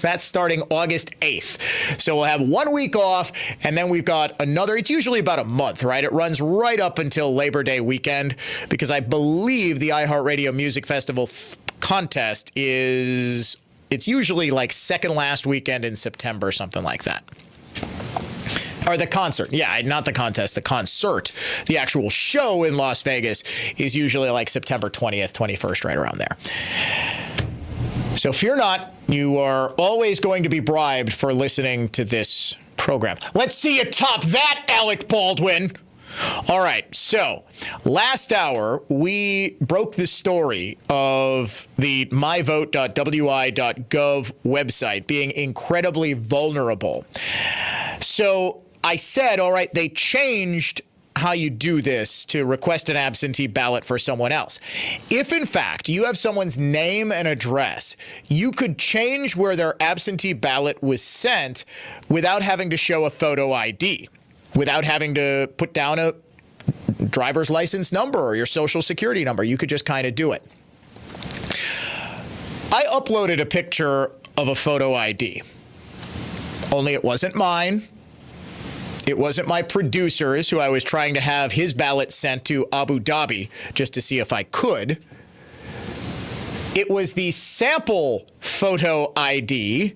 Speaker 2: That's starting August 8th. So we'll have 1 week off, and then we've got another. It's usually about a month, right? It runs right up until Labor Day weekend, because I believe the iHeartRadio Music Festival contest it's usually second last weekend in September, something like that. Or the concert. Yeah, not the contest, the concert. The actual show in Las Vegas is usually September 20th, 21st, right around there. So fear not, you are always going to be bribed for listening to this program. Let's see you top that, Alec Baldwin. All right, so last hour, we broke the story of the myvote.wi.gov website being incredibly vulnerable. So I said, all right, they changed how you do this to request an absentee ballot for someone else. If, in fact, you have someone's name and address, you could change where their absentee ballot was sent without having to show a photo ID, without having to put down a driver's license number or your social security number. You could just kind of do it. I uploaded a picture of a photo ID, only it wasn't mine. It wasn't my producer's, who I was trying to have his ballot sent to Abu Dhabi just to see if I could. It was the sample photo ID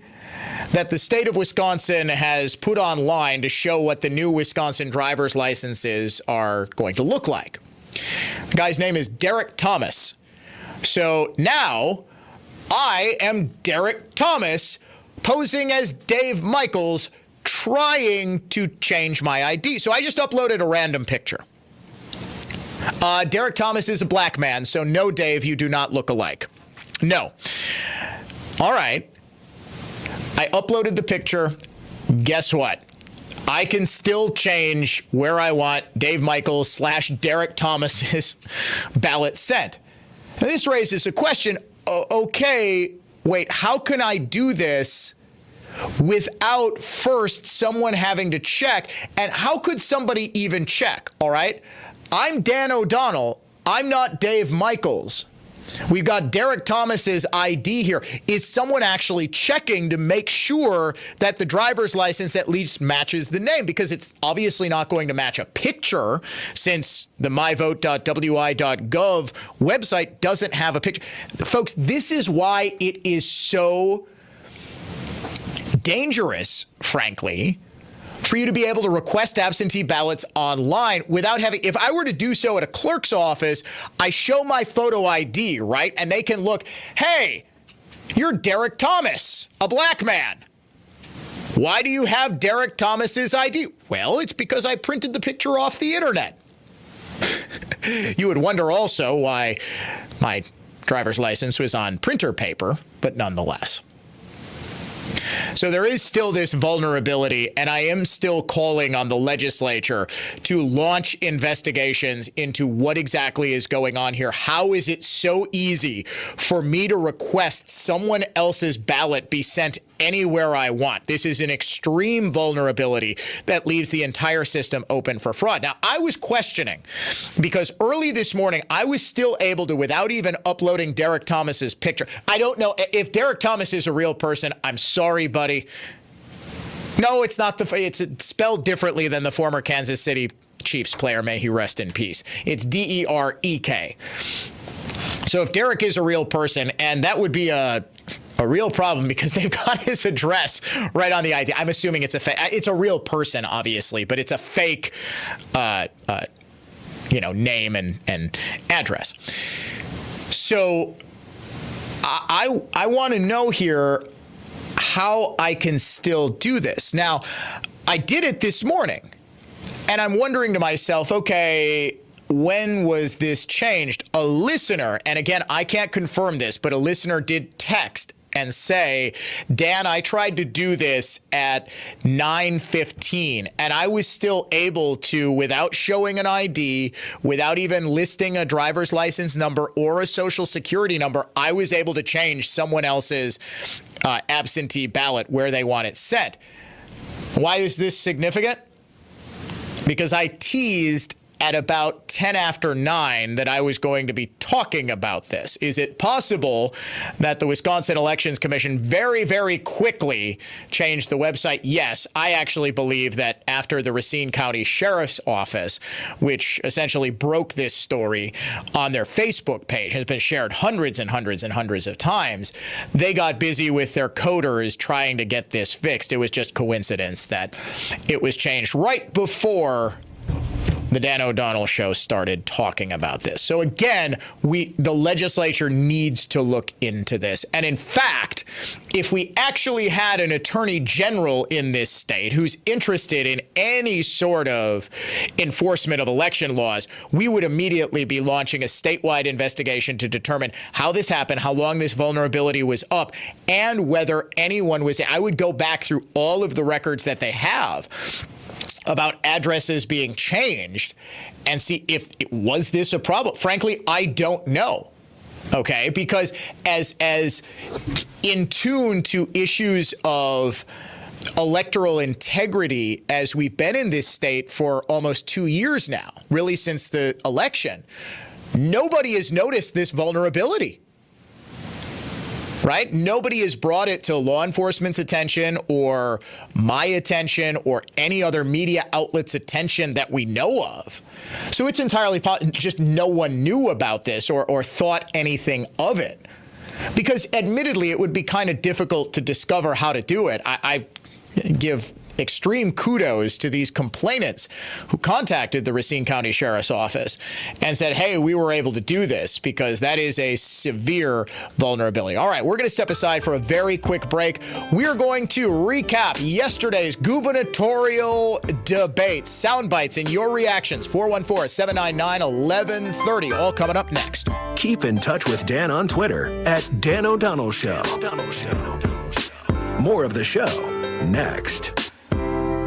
Speaker 2: that the state of Wisconsin has put online to show what the new Wisconsin driver's licenses are going to look like. The guy's name is Derek Thomas. So now I am Derek Thomas posing as Dave Michaels, trying to change my ID. So I just uploaded a random picture. Derek Thomas is a black man, so no, Dave, you do not look alike. No. All right. I uploaded the picture. Guess what? I can still change where I want Dave Michaels / Derek Thomas's ballot sent. Now, this raises a question. Okay, wait, how can I do this without first someone having to check? And how could somebody even check? All right. I'm Dan O'Donnell. I'm not Dave Michaels. We've got Derek Thomas's ID here. Is someone actually checking to make sure that the driver's license at least matches the name? Because it's obviously not going to match a picture, since the myvote.wi.gov website doesn't have a picture. Folks, this is why it is so dangerous, frankly, for you to be able to request absentee ballots online without having, if I were to do so at a clerk's office, I show my photo ID, right? And they can look, hey, you're Derek Thomas, a black man. Why do you have Derek Thomas's ID? Well, it's because I printed the picture off the internet. You would wonder also why my driver's license was on printer paper, but nonetheless. So there is still this vulnerability, and I am still calling on the legislature to launch investigations into what exactly is going on here. How is it so easy for me to request someone else's ballot be sent anywhere I want? This is an extreme vulnerability that leaves the entire system open for fraud. Now, I was questioning because early this morning, I was still able to, without even uploading Derek Thomas's picture. I don't know if Derek Thomas is a real person. I'm sorry, buddy. No, it's not. It's spelled differently than the former Kansas City Chiefs player. May he rest in peace. It's Derek. So if Derek is a real person, and that would be a real problem because they've got his address right on the ID. I'm assuming it's it's a real person, obviously, but it's a fake, name and address. So I want to know here how I can still do this. Now, I did it this morning, and I'm wondering to myself, okay, when was this changed? A listener, and again, I can't confirm this, but a listener did text and say, Dan, I tried to do this at 9:15, and I was still able to, without showing an ID, without even listing a driver's license number or a social security number, I was able to change someone else's absentee ballot where they want it sent. Why is this significant? Because I teased at about 10 after 9 that I was going to be talking about this. Is it possible that the Wisconsin Elections Commission very, very quickly changed the website? Yes, I actually believe that after the Racine County Sheriff's Office, which essentially broke this story on their Facebook page, has been shared hundreds and hundreds and hundreds of times, they got busy with their coders trying to get this fixed. It was just coincidence that it was changed right before the Dan O'Donnell Show started talking about this. So again, the legislature needs to look into this. And in fact, if we actually had an attorney general in this state who's interested in any sort of enforcement of election laws, we would immediately be launching a statewide investigation to determine how this happened, how long this vulnerability was up, and whether anyone was. I would go back through all of the records that they have about addresses being changed and see if was this a problem. Frankly, I don't know. Okay, because as in tune to issues of electoral integrity as we've been in this state for almost 2 years now, really since the election, nobody has noticed this vulnerability. Right? Nobody has brought it to law enforcement's attention or my attention or any other media outlet's attention that we know of. So it's entirely just no one knew about this or thought anything of it. Because admittedly, it would be kind of difficult to discover how to do it. I give extreme kudos to these complainants who contacted the Racine County Sheriff's Office and said, hey, we were able to do this, because that is a severe vulnerability. All right, we're going to step aside for a very quick break. We're going to recap yesterday's gubernatorial debate. Sound bites and your reactions. 414-799-1130. All coming up next.
Speaker 8: Keep in touch with Dan on Twitter at Dan O'Donnell Show. More of the show next.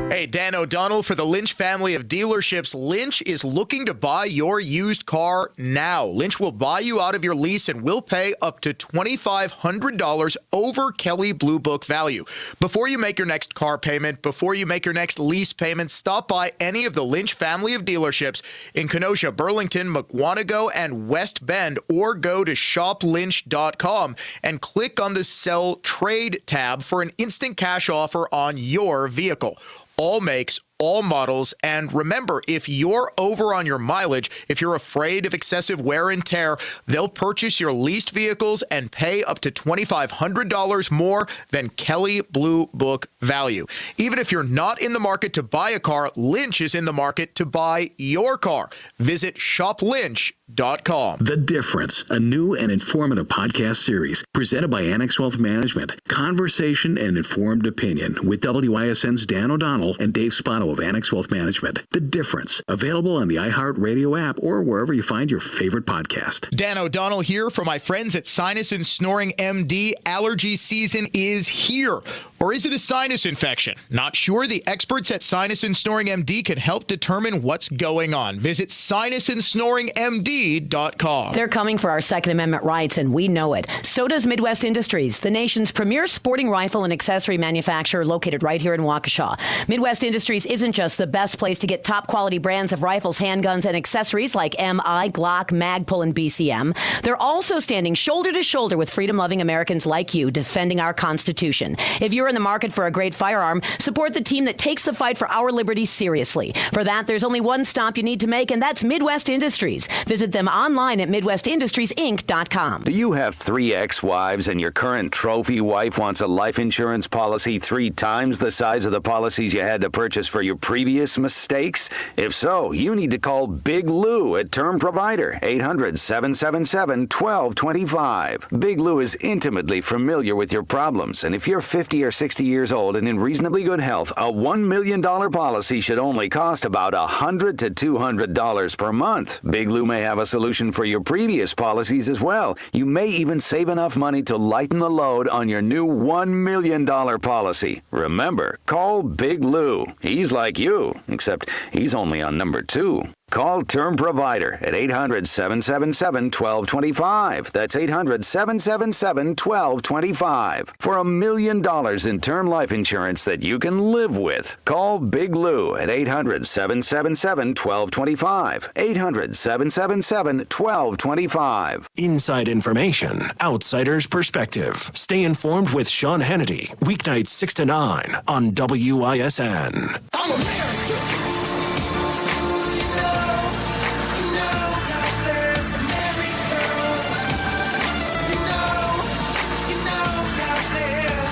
Speaker 2: Hey, Dan O'Donnell for the Lynch family of dealerships. Lynch is looking to buy your used car now. Lynch will buy you out of your lease and will pay up to $2,500 over Kelley Blue Book value. Before you make your next car payment, before you make your next lease payment, stop by any of the Lynch family of dealerships in Kenosha, Burlington, Mukwonago, and West Bend, or go to shoplynch.com and click on the Sell Trade tab for an instant cash offer on your vehicle. All makes, all models, and remember, if you're over on your mileage, if you're afraid of excessive wear and tear, they'll purchase your leased vehicles and pay up to $2,500 more than Kelley Blue Book value. Even if you're not in the market to buy a car, Lynch is in the market to buy your car. Visit shoplynch.com.
Speaker 1: The Difference, a new and informative podcast series presented by Annex Wealth Management. Conversation and informed opinion with WISN's Dan O'Donnell and Dave Spano of Annex Wealth Management. The Difference, available on the iHeartRadio app or wherever you find your favorite podcast.
Speaker 2: Dan O'Donnell here for my friends at Sinus and Snoring MD. Allergy season is here. Or is it a sinus infection? Not sure. The experts at Sinus and Snoring MD can help determine what's going on. Visit sinusandsnoringmd.com.
Speaker 3: They're coming for our Second Amendment rights, and we know it. So does Midwest Industries, the nation's premier sporting rifle and accessory manufacturer located right here in Waukesha. Midwest Industries isn't just the best place to get top quality brands of rifles, handguns, and accessories like MI, Glock, Magpul, and BCM. They're also standing shoulder to shoulder with freedom-loving Americans like you, defending our Constitution. If you're in the market for a great firearm, support the team that takes the fight for our liberty seriously. For that, there's only one stop you need to make, and that's Midwest Industries. Visit them online at MidwestIndustriesInc.com.
Speaker 6: Do you have 3 ex-wives and your current trophy wife wants a life insurance policy 3 times the size of the policies you had to purchase for your previous mistakes? If so, you need to call Big Lou at Term Provider, 800-777-1225. Big Lou is intimately familiar with your problems, and if you're 50 or 60 years old and in reasonably good health, a $1 million policy should only cost about $100 to $200 per month. Big Lou may have a solution for your previous policies as well. You may even save enough money to lighten the load on your new $1 million policy. Remember, call Big Lou. He's like you, except he's only on number 2. Call Term Provider at 800-777-1225. That's 800-777-1225 for $1 million in term life insurance that you can live with. Call Big Lou at 800-777-1225. 800-777-1225.
Speaker 8: Inside information, outsider's perspective. Stay informed with Sean Hannity, weeknights 6 to 9 on WISN.
Speaker 7: I'm America.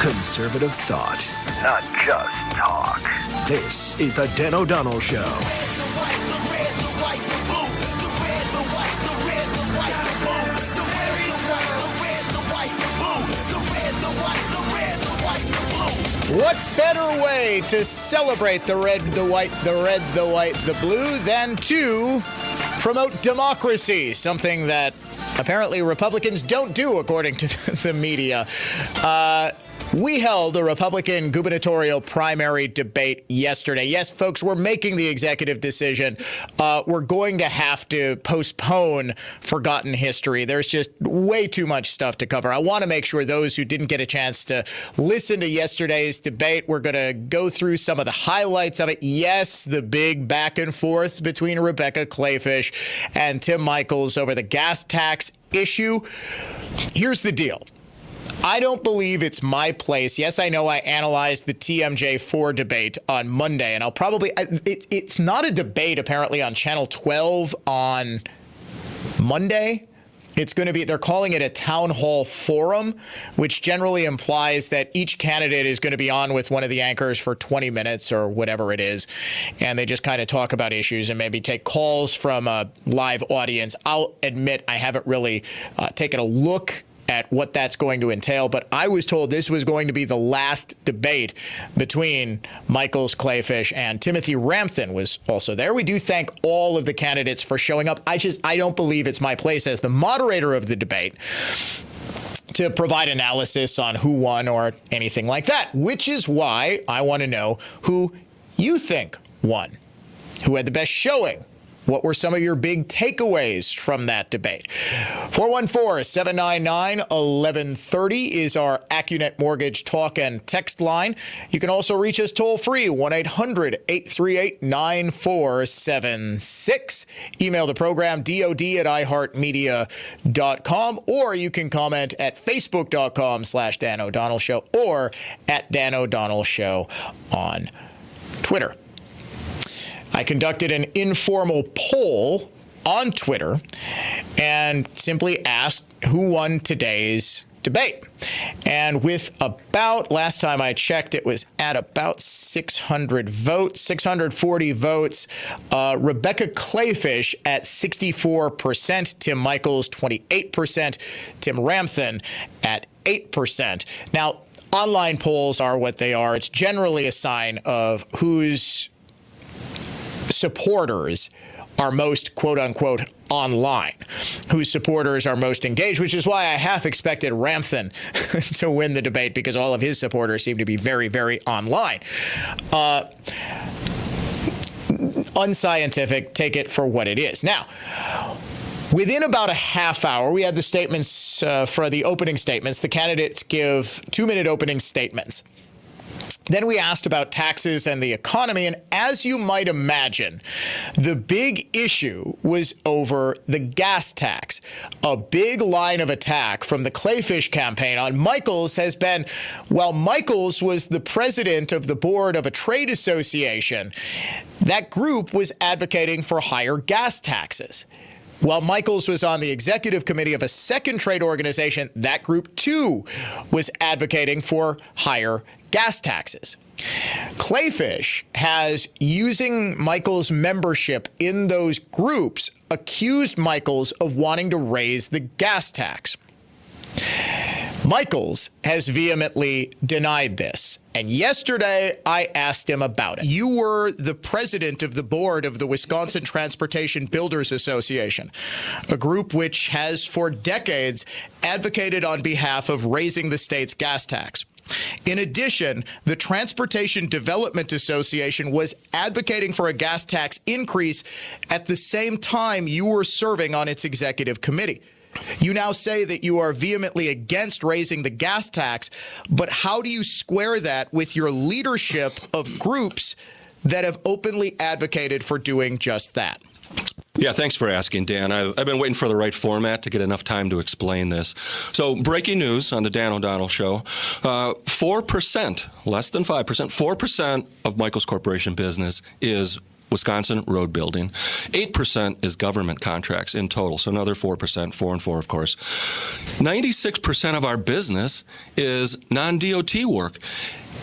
Speaker 8: Conservative thought.
Speaker 7: Not just talk.
Speaker 8: This is the Dan O'Donnell Show.
Speaker 2: What better way to celebrate the red, the white, the red, the white, the blue than to promote democracy, something that apparently Republicans don't do, according to the media. We held a Republican gubernatorial primary debate yesterday. Yes, folks, we're making the executive decision. We're going to have to postpone forgotten history. There's just way too much stuff to cover. I want to make sure those who didn't get a chance to listen to yesterday's debate, we're going to go through some of the highlights of it. Yes, the big back and forth between Rebecca Clayfish and Tim Michels over the gas tax issue. Here's the deal. I don't believe it's my place. Yes, I know I analyzed the TMJ4 debate on Monday, and I'll probably it's not a debate apparently on Channel 12 on Monday. It's going to be, they're calling it a town hall forum, which generally implies that each candidate is going to be on with one of the anchors for 20 minutes or whatever it is. And they just kind of talk about issues and maybe take calls from a live audience. I'll admit I haven't really taken a look at what that's going to entail, but I was told this was going to be the last debate between Michels, Clayfish, and Timothy Ramthun was also there. We do thank all of the candidates for showing up. I don't believe it's my place as the moderator of the debate to provide analysis on who won or anything like that, which is why I want to know who you think won? Who had the best showing? What were some of your big takeaways from that debate? 414-799-1130 is our AccuNet Mortgage talk and text line. You can also reach us toll-free, 1-800-838-9476. Email the program, dod@iheartmedia.com, or you can comment at facebook.com/Dan O'Donnell Show or at Dan O'Donnell Show on Twitter. I conducted an informal poll on Twitter and simply asked who won today's debate. And with about, last time I checked, it was at about 640 votes. Rebecca Clayfish at 64%, Tim Michaels 28%, Tim Ramthan at 8%. Now, online polls are what they are. It's generally a sign of whose supporters are most, quote unquote, online, whose supporters are most engaged, which is why I half expected Ramthan to win the debate, because all of his supporters seem to be very, very online. Unscientific, take it for what it is. Now, within about a half hour, we had the statements for the opening statements. The candidates give 2-minute opening statements. Then we asked about taxes and the economy, and as you might imagine, the big issue was over the gas tax. A big line of attack from the Clayfish campaign on Michaels has been, well, Michaels was the president of the board of a trade association. That group was advocating for higher gas taxes. While Michaels was on the executive committee of a second trade organization, that group too was advocating for higher gas taxes. Clayfish has, using Michaels' membership in those groups, accused Michaels of wanting to raise the gas tax. Michaels has vehemently denied this. And yesterday, I asked him about it. You were the president of the board of the Wisconsin Transportation Builders Association, a group which has for decades advocated on behalf of raising the state's gas tax. In addition, the Transportation Development Association was advocating for a gas tax increase at the same time you were serving on its executive committee. You now say that you are vehemently against raising the gas tax, but how do you square that with your leadership of groups that have openly advocated for doing just that?
Speaker 5: Yeah, thanks for asking, Dan. I've been waiting for the right format to get enough time to explain this. So, breaking news on the Dan O'Donnell Show. 4%, less than 5%, 4% of Michaels Corporation business is Wisconsin road building. 8% is government contracts in total, so another 4%, 4 and 4, of course. 96% of our business is non-DOT work.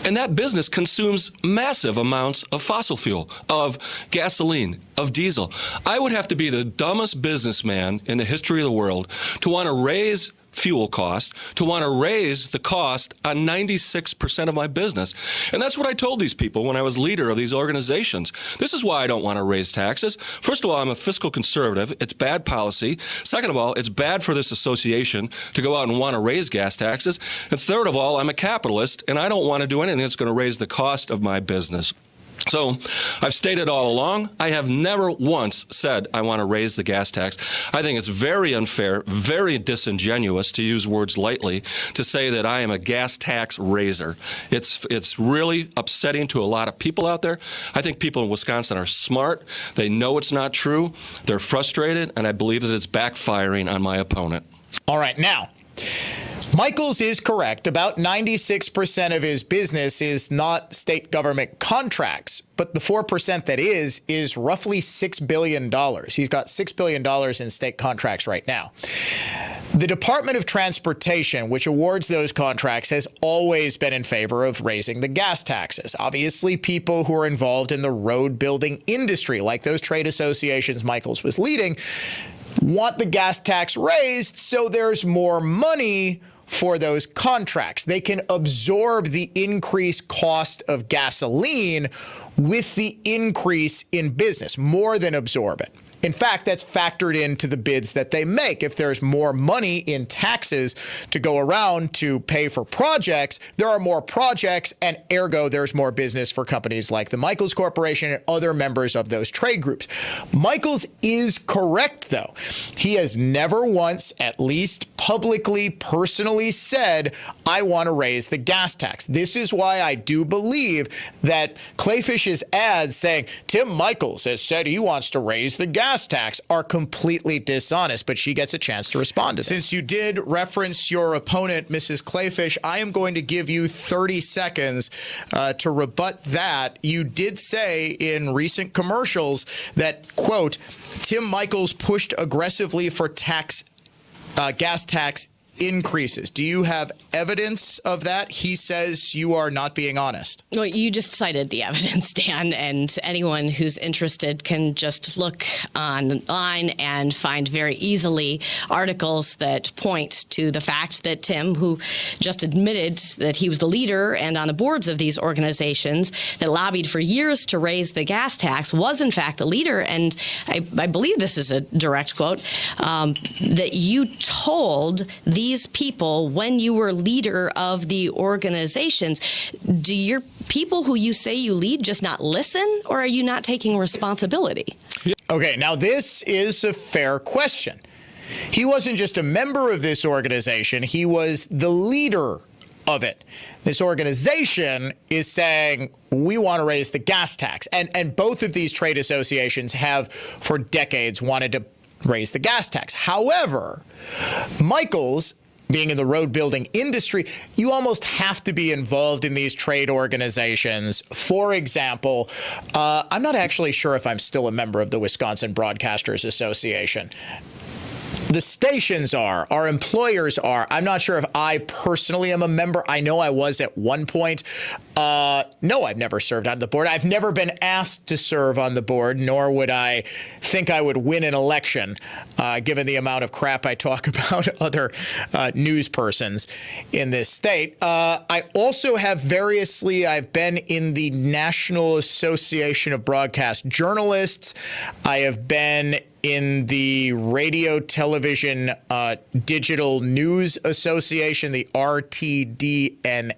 Speaker 5: And that business consumes massive amounts of fossil fuel, of gasoline, of diesel. I would have to be the dumbest businessman in the history of the world to want to raise fuel cost, to want to raise the cost on 96% of my business. And that's what I told these people when I was leader of these organizations. This is why I don't want to raise taxes. First of all, I'm a fiscal conservative. It's bad policy. Second of all, it's bad for this association to go out and want to raise gas taxes. And third of all, I'm a capitalist, and I don't want to do anything that's going to raise the cost of my business. So I've stated all along, I have never once said I want to raise the gas tax. I think it's very unfair, very disingenuous, to use words lightly, to say that I am a gas tax raiser. It's really upsetting to a lot of people out there. I think people in Wisconsin are smart. They know it's not true. They're frustrated, and I believe that it's backfiring on my opponent.
Speaker 2: All right, now, Michaels is correct. About 96% of his business is not state government contracts, but the 4% that is roughly $6 billion. He's got $6 billion in state contracts right now. The Department of Transportation, which awards those contracts, has always been in favor of raising the gas taxes. Obviously, people who are involved in the road building industry, like those trade associations Michaels was leading, want the gas tax raised so there's more money for those contracts. They can absorb the increased cost of gasoline with the increase in business, more than absorb it. In fact, that's factored into the bids that they make. If there's more money in taxes to go around to pay for projects, there are more projects, and ergo, there's more business for companies like the Michaels Corporation and other members of those trade groups. Michaels is correct, though. He has never once, at least publicly, personally said, I want to raise the gas tax. This is why I do believe that Clayfish's ads saying Tim Michaels has said he wants to raise the gas tax are completely dishonest, but she gets a chance to respond to that. Since you did reference your opponent, Mrs. Clayfish, I am going to give you 30 seconds to rebut that. You did say in recent commercials that, quote, Tim Michaels pushed aggressively for gas tax increases. Do you have evidence of that? He says you are not being honest.
Speaker 9: Well, you just cited the evidence, Dan, and anyone who's interested can just look online and find very easily articles that point to the fact that Tim, who just admitted that he was the leader and on the boards of these organizations that lobbied for years to raise the gas tax, was in fact the leader. And I believe this is a direct quote, that you told these people when you were leader of the organizations. Do your people who you say you lead just not listen, or are you not taking responsibility?
Speaker 2: Okay, now this is a fair question. He wasn't just a member of this organization, he was the leader of it. This organization is saying, we want to raise the gas tax. And both of these trade associations have for decades wanted to raise the gas tax. However, Michaels, being in the road building industry, you almost have to be involved in these trade organizations. For example, I'm not actually sure if I'm still a member of the Wisconsin Broadcasters Association. The stations are, our employers are. I'm not sure if I personally am a member. I know I was at one point. No, I've never served on the board. I've never been asked to serve on the board, nor would I think I would win an election, given the amount of crap I talk about other news persons in this state. I also have I've been in the National Association of Broadcast Journalists. I have been in the Radio Television Digital News Association, the RTDNA.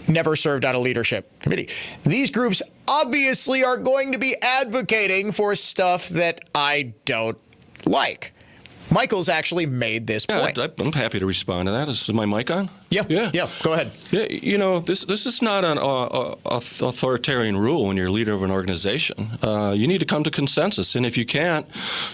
Speaker 2: Never served on a leadership committee. These groups obviously are going to be advocating for stuff that I don't like. Michaels actually made this point.
Speaker 5: I'm happy to respond to that. Is my mic on?
Speaker 2: Yeah. Go ahead.
Speaker 5: Yeah, you know, this is not an authoritarian rule when you're a leader of an organization. You need to come to consensus, and if you can't,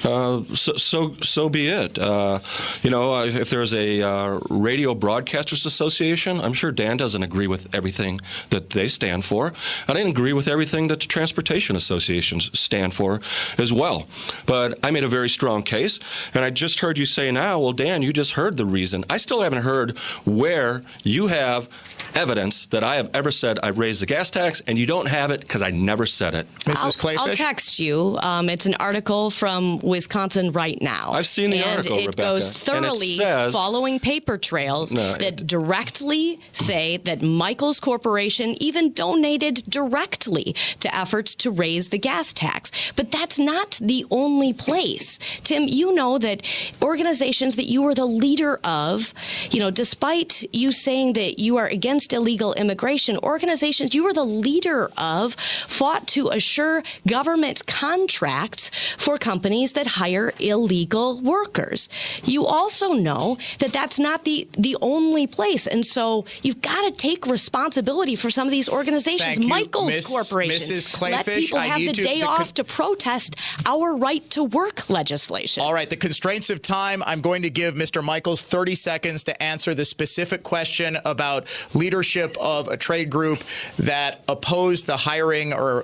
Speaker 5: so be it. You know, if there's a Radio Broadcasters Association, I'm sure Dan doesn't agree with everything that they stand for. I didn't agree with everything that the transportation associations stand for as well. But I made a very strong case, and I just heard you say now, well, Dan, you just heard the reason. I still haven't heard where you have evidence that I have ever said I've raised the gas tax, and you don't have it because I never said it.
Speaker 2: Mrs. Clayfish?
Speaker 9: I'll text you. It's an article from Wisconsin Right Now.
Speaker 5: I've seen the article,
Speaker 9: Rebecca. And it goes thoroughly following paper trails that directly say that Michaels Corporation even donated directly to efforts to raise the gas tax. But that's not the only place. Tim, you know that organizations that you were the leader of, you know, despite you saying that you are against illegal immigration, organizations you were the leader of fought to assure government contracts for companies that hire illegal workers. You also know that that's not the only place. And so you've got to take responsibility for some of these organizations. Michaels Corporation.
Speaker 2: Mrs. Clayfish,
Speaker 9: let people have the day off to protest our right to work legislation.
Speaker 2: All right, the constraints of time, I'm going to give Mr. Michaels 30 seconds to answer the specific question about leadership of a trade group that opposed the hiring or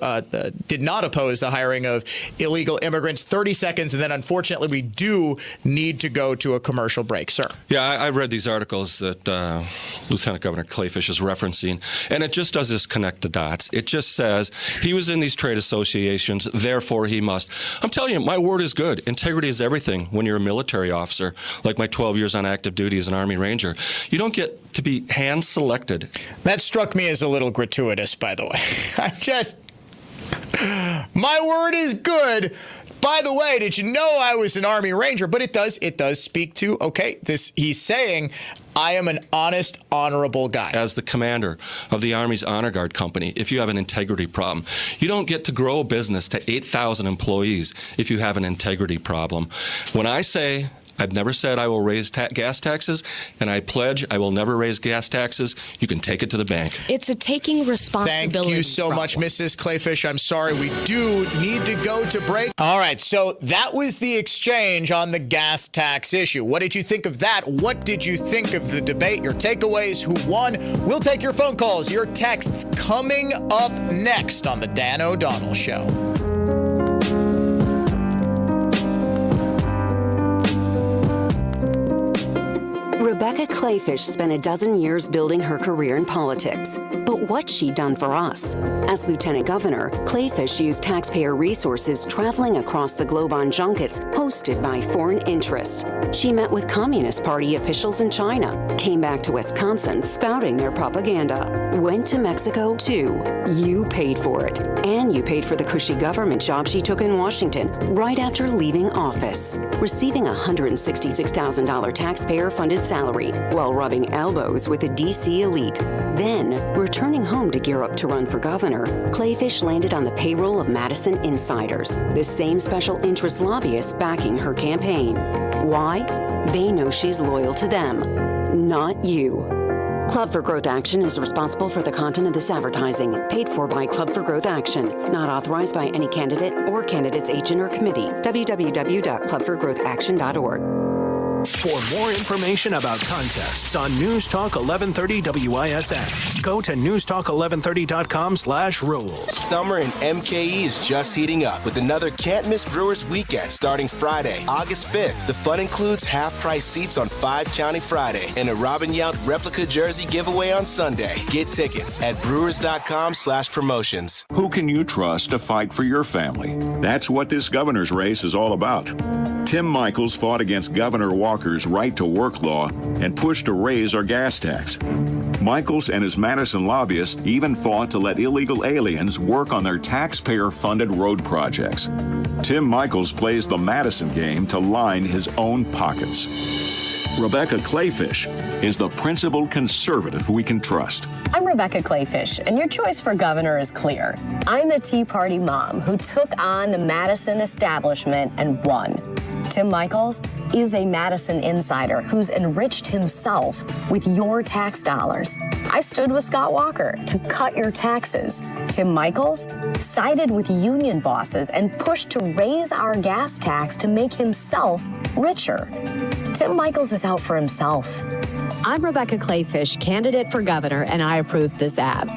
Speaker 2: did not oppose the hiring of illegal immigrants. 30 seconds, and then unfortunately we do need to go to a commercial break. Sir.
Speaker 5: Yeah, I've read these articles that Lieutenant Governor Clayfish is referencing, and it just does this connect the dots. It just says he was in these trade associations, therefore he must. I'm telling you, my word is good. Integrity is everything when you're a military officer, like my 12 years on active duty as an Army Ranger. You don't get to be hand-selected.
Speaker 2: That struck me as a little gratuitous, by the way. My word is good. By the way, did you know I was an Army Ranger? But it does speak to, okay, he's saying, I am an honest, honorable guy.
Speaker 5: As the commander of the Army's Honor Guard Company, if you have an integrity problem, you don't get to grow a business to 8,000 employees if you have an integrity problem. When I say, I've never said I will raise gas taxes, and I pledge I will never raise gas taxes, you can take it to the bank.
Speaker 9: It's a taking responsibility.
Speaker 2: Thank you so much, Mrs. Clayfish. I'm sorry, we do need to go to break. All right, so that was the exchange on the gas tax issue. What did you think of that? What did you think of the debate? Your takeaways, who won? We'll take your phone calls, your texts coming up next on the Dan O'Donnell Show.
Speaker 11: Rebecca Clayfish spent a dozen years building her career in politics. But what's she done for us? As Lieutenant Governor, Clayfish used taxpayer resources traveling across the globe on junkets hosted by foreign interests. She met with Communist Party officials in China, came back to Wisconsin spouting their propaganda, went to Mexico too. You paid for it. And you paid for the cushy government job she took in Washington right after leaving office, receiving a $166,000 taxpayer-funded salary while rubbing elbows with the D.C. elite. Then, returning home to gear up to run for governor, Clayfish landed on the payroll of Madison insiders, the same special interest lobbyists backing her campaign. Why? They know she's loyal to them, not you. Club for Growth Action is responsible for the content of this advertising, paid for by Club for Growth Action, not authorized by any candidate or candidate's agent or committee. www.clubforgrowthaction.org.
Speaker 8: For more information about contests on News Talk 1130 WISN, go to newstalk1130.com/rules.
Speaker 12: Summer in MKE is just heating up with another Can't Miss Brewers weekend starting Friday, August 5th. The fun includes half-price seats on 5 County Friday and a Robin Yount replica jersey giveaway on Sunday. Get tickets at brewers.com/promotions.
Speaker 14: Who can you trust to fight for your family? That's what this governor's race is all about. Tim Michels fought against Governor Walker's right-to-work law and pushed to raise our gas tax. Michels and his Madison lobbyists even fought to let illegal aliens work on their taxpayer-funded road projects. Tim Michels plays the Madison game to line his own pockets. Rebecca Clayfish is the principled conservative we can trust.
Speaker 15: I'm Rebecca Clayfish, and your choice for governor is clear. I'm the Tea Party mom who took on the Madison establishment and won. Tim Michels is a Madison insider who's enriched himself with your tax dollars. I stood with Scott Walker to cut your taxes. Tim Michels sided with union bosses and pushed to raise our gas tax to make himself richer. Tim Michels is out for himself.
Speaker 3: I'm Rebecca Clayfish, candidate for governor, and I approve this ad.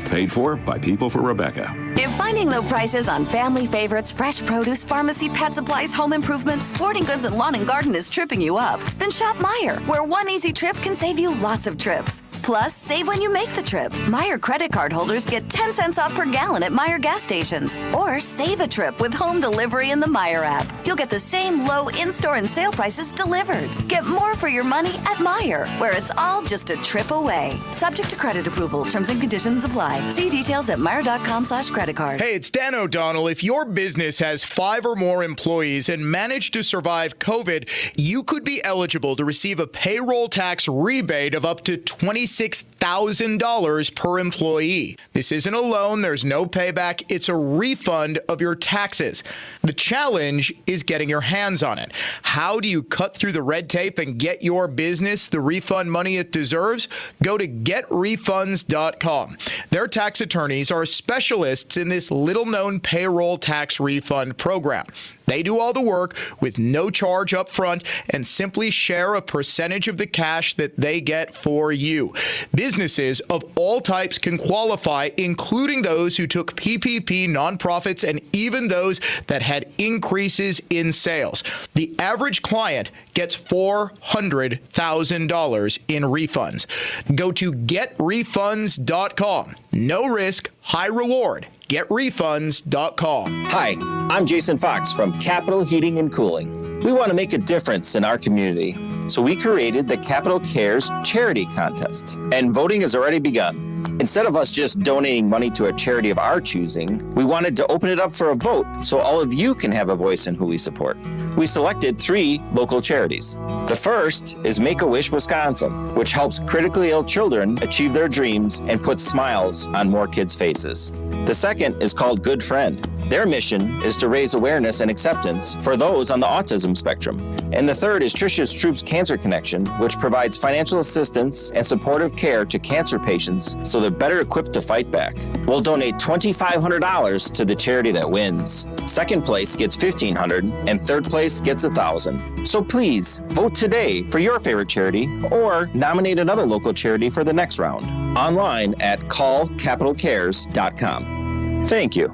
Speaker 14: Paid for by People for Rebecca.
Speaker 21: If finding low prices on family favorites, fresh produce, pharmacy, pet supplies, home improvements, sporting goods, and lawn and garden is tripping you up, then shop Meijer, where one easy trip can save you lots of trips. Plus, save when you make the trip. Meijer credit card holders get 10 cents off per gallon at Meijer gas stations. Or save a trip with home delivery in the Meijer app. You'll get the same low in-store and sale prices delivered. Get more for your money at Meijer, where it's all just a trip away. Subject to credit approval. Terms and conditions apply. See details at Meijer.com/credit card.
Speaker 2: Hey, it's Dan O'Donnell. If your business has 5 or more employees and managed to survive COVID, you could be eligible to receive a payroll tax rebate of up to $26,000 per employee. This isn't a loan. There's no payback. It's a refund of your taxes. The challenge is getting your hands on it. How do you cut through the red tape and get your business the refund money it deserves? Go to getrefunds.com. Their tax attorneys are specialists in this little-known payroll tax refund program. They do all the work with no charge up front and simply share a percentage of the cash that they get for you. Businesses of all types can qualify, including those who took PPP, nonprofits, and even those that had increases in sales. The average client gets $400,000 in refunds. Go to getrefunds.com. No risk, high reward. GetRefunds.com.
Speaker 22: Hi, I'm Jason Fox from Capital Heating and Cooling. We want to make a difference in our community.
Speaker 10: So we created the Capital Cares Charity Contest, and voting has already begun. Instead of us just donating money to a charity of our choosing, we wanted to open it up for a vote so all of you can have a voice in who we support. We selected 3 local charities. The first is Make-A-Wish Wisconsin, which helps critically ill children achieve their dreams and puts smiles on more kids' faces. The second is called Good Friend. Their mission is to raise awareness and acceptance for those on the autism spectrum. And the third is Trisha's Troops Cancer Connection, which provides financial assistance and supportive care to cancer patients so they're better equipped to fight back. We'll donate $2,500 to the charity that wins. Second place gets $1,500 and third place gets $1,000. So please vote today for your favorite charity or nominate another local charity for the next round. Online at callcapitalcares.com. Thank you.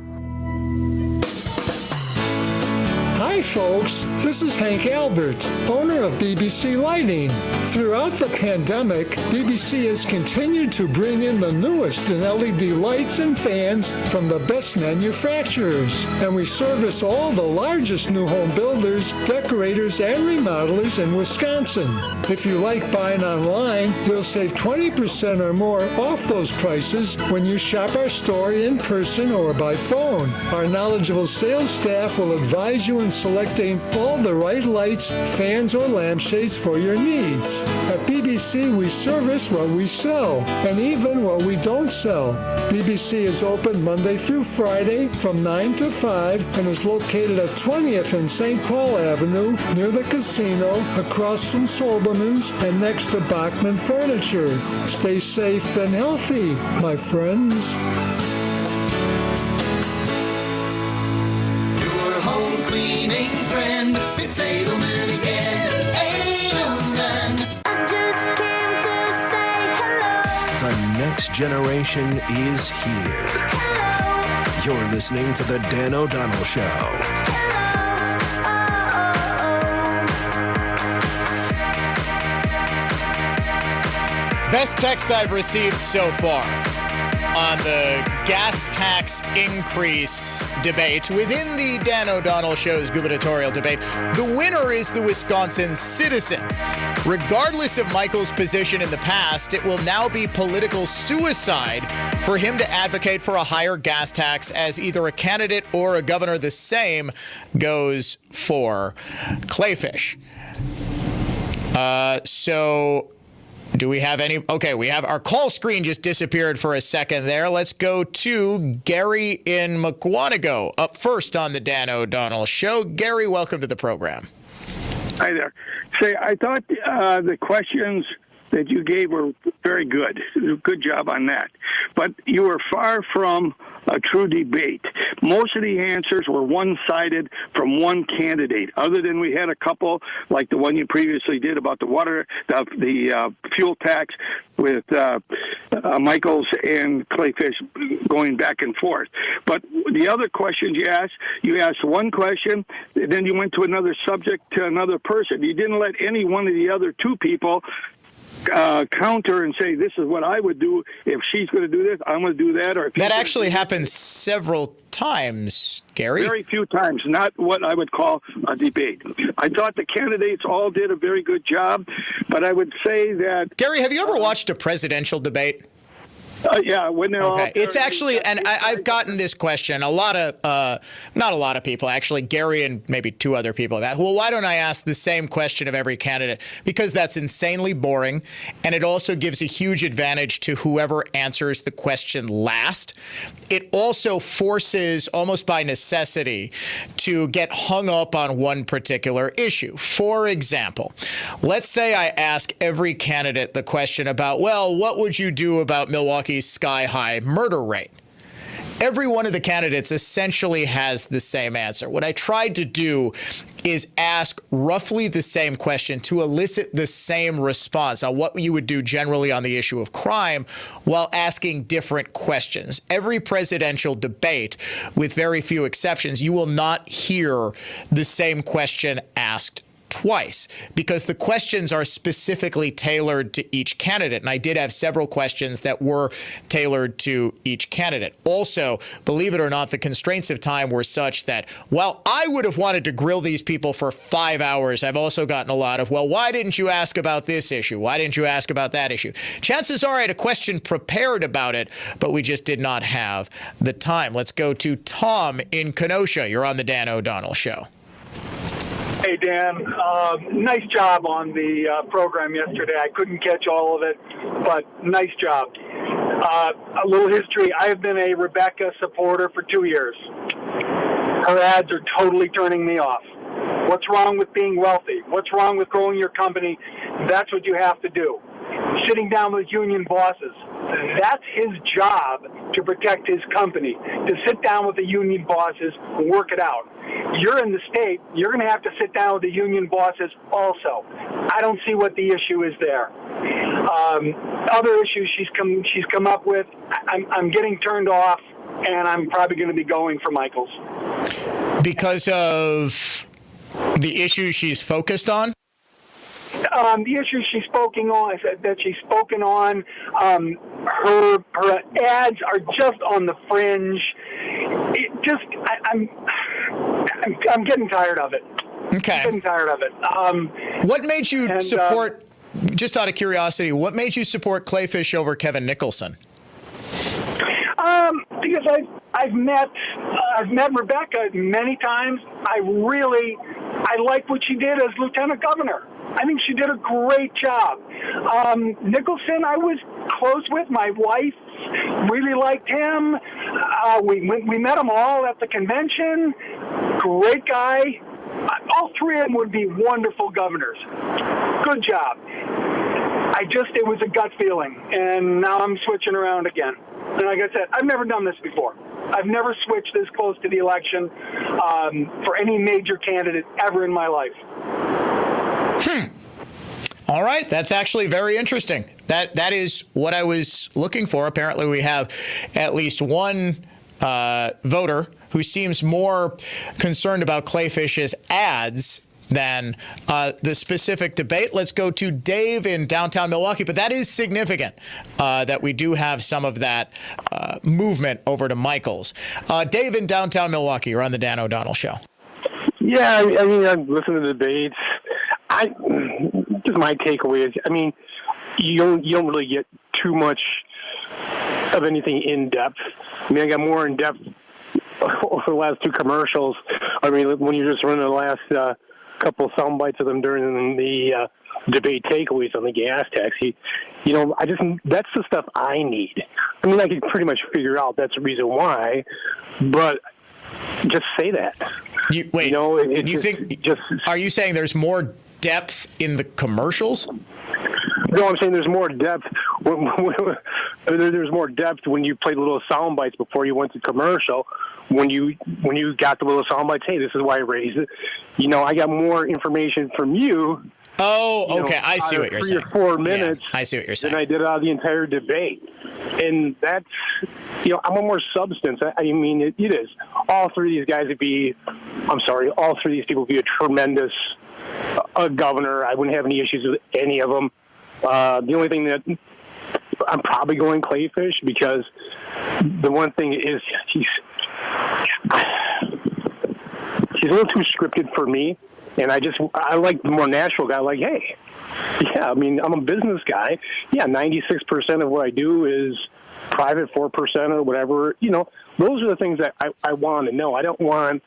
Speaker 13: Hi folks, this is Hank Albert, owner of BBC Lighting. Throughout the pandemic, BBC has continued to bring in the newest in LED lights and fans from the best manufacturers. And we service all the largest new home builders, decorators, and remodelers in Wisconsin. If you like buying online, you'll save 20% or more off those prices when you shop our store in person or by phone. Our knowledgeable sales staff will advise you in selecting all the right lights, fans, or lampshades for your needs. At BBC, we service what we sell, and even what we don't sell. BBC is open Monday through Friday from 9 to 5 and is located at 20th and St. Paul Avenue near the casino, across from Solomons and next to Bachman Furniture. Stay safe and healthy, my friends.
Speaker 16: Cleaning friend, it's Edelman again. Edelman. I just came to say hello.
Speaker 8: The next generation is here. Hello. You're listening to The Dan O'Donnell Show.
Speaker 2: Best text I've received so far on the gas tax increase debate within the Dan O'Donnell Show's gubernatorial debate. The winner is the Wisconsin Citizen. Regardless of Michael's position in the past, it will now be political suicide for him to advocate for a higher gas tax, as either a candidate or a governor the same goes for Clayfish. Do we have any? Okay, we have our call screen just disappeared for a second there. Let's go to Gary in Mukwonago up first on the Dan O'Donnell Show. Gary, welcome to the program.
Speaker 17: Hi there. Say, I thought the questions that you gave were very good. Good job on that. But you were far from a true debate. Most of the answers were one-sided from one candidate, other than we had a couple, like the one you previously did about the water, the fuel tax with Michaels and Clayfish going back and forth. But the other questions you asked one question, then you went to another subject to another person. You didn't let any one of the other two people counter and say, this is what I would do if she's going to do this, I'm going to do that. Or
Speaker 2: that actually happens several times, Gary.
Speaker 17: Very few times, not what I would call a debate. I thought the candidates all did a very good job, but I would say that...
Speaker 2: Gary, have you ever watched a presidential debate?
Speaker 17: Yeah, when they're all...
Speaker 2: It's actually, and I've gotten this question, not a lot of people, actually, Gary and maybe two other people have asked, well, why don't I ask the same question of every candidate? Because that's insanely boring, and it also gives a huge advantage to whoever answers the question last. It also forces, almost by necessity, to get hung up on one particular issue. For example, let's say I ask every candidate the question about, well, what would you do about Milwaukee's sky-high murder rate? Every one of the candidates essentially has the same answer. What I tried to do is ask roughly the same question to elicit the same response on what you would do generally on the issue of crime while asking different questions. Every presidential debate, with very few exceptions, you will not hear the same question asked twice because the questions are specifically tailored to each candidate. And I did have several questions that were tailored to each candidate. Also, believe it or not, the constraints of time were such that, well, I would have wanted to grill these people for 5 hours. I've also gotten a lot of, well, why didn't you ask about this issue? Why didn't you ask about that issue? Chances are I had a question prepared about it, but we just did not have the time. Let's go to Tom in Kenosha. You're on the Dan O'Donnell Show.
Speaker 4: Hey, Dan. Nice job on the program yesterday. I couldn't catch all of it, but nice job. A little history. I have been a Rebecca supporter for 2 years. Her ads are totally turning me off. What's wrong with being wealthy? What's wrong with growing your company? That's what you have to do. Sitting down with union bosses. That's his job to protect his company, to sit down with the union bosses and work it out. You're in the state. You're going to have to sit down with the union bosses also. I don't see what the issue is there. Other issues she's come up with, I'm getting turned off, and I'm probably going to be going for Michaels.
Speaker 2: Because of the issues she's focused on?
Speaker 4: The issues she's spoken on, her ads are just on the fringe. I'm getting tired of it.
Speaker 2: Okay.
Speaker 4: I'm getting tired of it.
Speaker 2: What made you support? Just out of curiosity, what made you support Clayfish over Kevin Nicholson?
Speaker 4: Because I've met Rebecca many times. I like what she did as lieutenant governor. I think she did a great job. Nicholson, I was close with. My wife really liked him. We met them all at the convention. Great guy. All three of them would be wonderful governors. Good job. It was a gut feeling, and now I'm switching around again. And like I said, I've never done this before. I've never switched this close to the election for any major candidate ever in my life.
Speaker 2: All right. That's actually very interesting. That is what I was looking for. Apparently, we have at least one voter who seems more concerned about Clayfish's ads than the specific debate. Let's go to Dave in downtown Milwaukee. But that is significant that we do have some of that movement over to Michaels. Dave in downtown Milwaukee, you're on the Dan O'Donnell Show.
Speaker 18: Yeah, I mean, I've listened to debates. Just my takeaway is, I mean, you don't really get too much of anything in depth. I mean, I got more in depth over the last two commercials. I mean, when you're just running the last couple sound bites of them during the debate takeaways on the gas tax. That's the stuff I need. I mean, I can pretty much figure out that's the reason why, but just say that.
Speaker 2: Are you saying there's more depth in the commercials?
Speaker 18: No, I'm saying there's more depth. There's more depth when you play little sound bites before you went to commercial. When you got the little sound bites, hey, this is why I raised it. I got more information from you.
Speaker 2: Oh, okay. I see what you're saying.
Speaker 18: 3 or 4 minutes.
Speaker 2: Yeah, I see what you're saying.
Speaker 18: Than I did out of the entire debate. And that's, I want more substance. I mean, it is. All three of these people would be a tremendous governor. I wouldn't have any issues with any of them. The only thing that I'm probably going Clayfish because the one thing is he's a little too scripted for me. And I like the more natural guy. Like, hey, yeah, I mean, I'm a business guy. Yeah, 96% of what I do is private, 4% or whatever. Those are the things that I want to know. I don't want,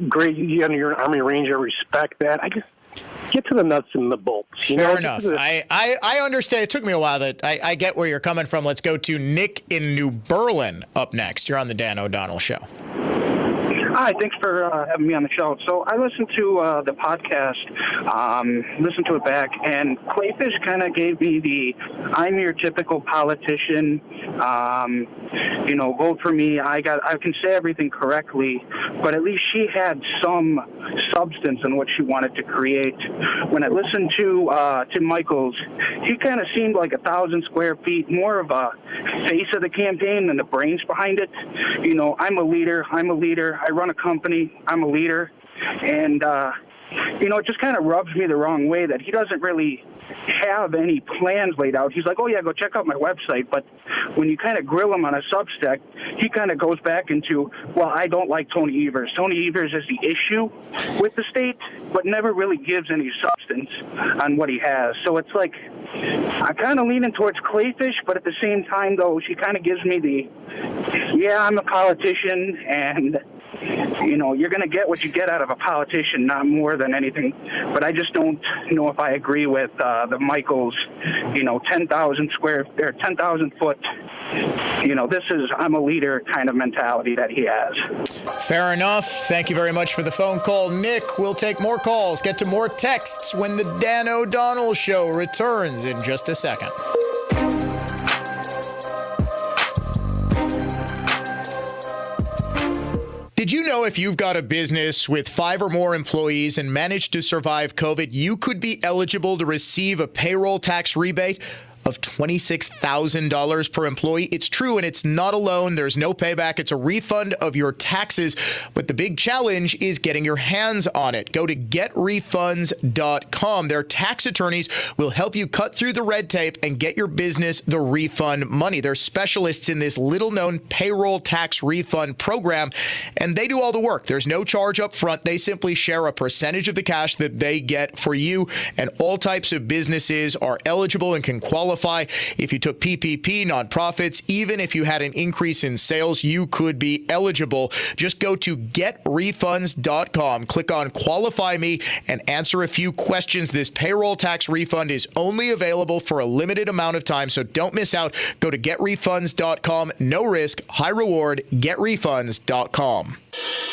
Speaker 18: great, you're an Army Ranger, I respect that. I just get to the nuts and the bolts.
Speaker 2: Fair enough. I understand. It took me a while. I get where you're coming from. Let's go to Nick in New Berlin up next. You're on the Dan O'Donnell Show.
Speaker 19: Hi, thanks for having me on the show. So I listened to the podcast, listened to it back, and Clayfish kind of gave me I'm your typical politician, vote for me. I can say everything correctly, but at least she had some substance in what she wanted to create. When I listened to Tim Michaels, he kind of seemed like 1,000 square feet, more of a face of the campaign than the brains behind it. I'm a leader. I run a company. I'm a leader. And it just kind of rubs me the wrong way that he doesn't really have any plans laid out. He's like, oh yeah, go check out my website. But when you kind of grill him on a Substack, he kind of goes back into, well, I don't like Tony Evers. Tony Evers is the issue with the state, but never really gives any substance on what he has. So it's like, I'm kind of leaning towards Clayfish, but at the same time, though, she kind of gives me yeah, I'm a politician, and you're going to get what you get out of a politician, not more than anything. But I just don't know if I agree with the Michaels, 10,000 foot, this is I'm a leader kind of mentality that he has.
Speaker 2: Fair enough. Thank you very much for the phone call, Nick. We'll take more calls, get to more texts when the Dan O'Donnell Show returns in just a second. Did you know if you've got a business with 5 or more employees and managed to survive COVID, you could be eligible to receive a payroll tax rebate of $26,000 per employee? It's true, and it's not a loan. There's no payback. It's a refund of your taxes. But the big challenge is getting your hands on it. Go to getrefunds.com. Their tax attorneys will help you cut through the red tape and get your business the refund money. They're specialists in this little-known payroll tax refund program, and they do all the work. There's no charge up front. They simply share a percentage of the cash that they get for you, and all types of businesses are eligible and can qualify. If you took PPP, nonprofits, even if you had an increase in sales, you could be eligible. Just go to getrefunds.com, click on Qualify Me, and answer a few questions. This payroll tax refund is only available for a limited amount of time, so don't miss out. Go to getrefunds.com. No risk, high reward, getrefunds.com.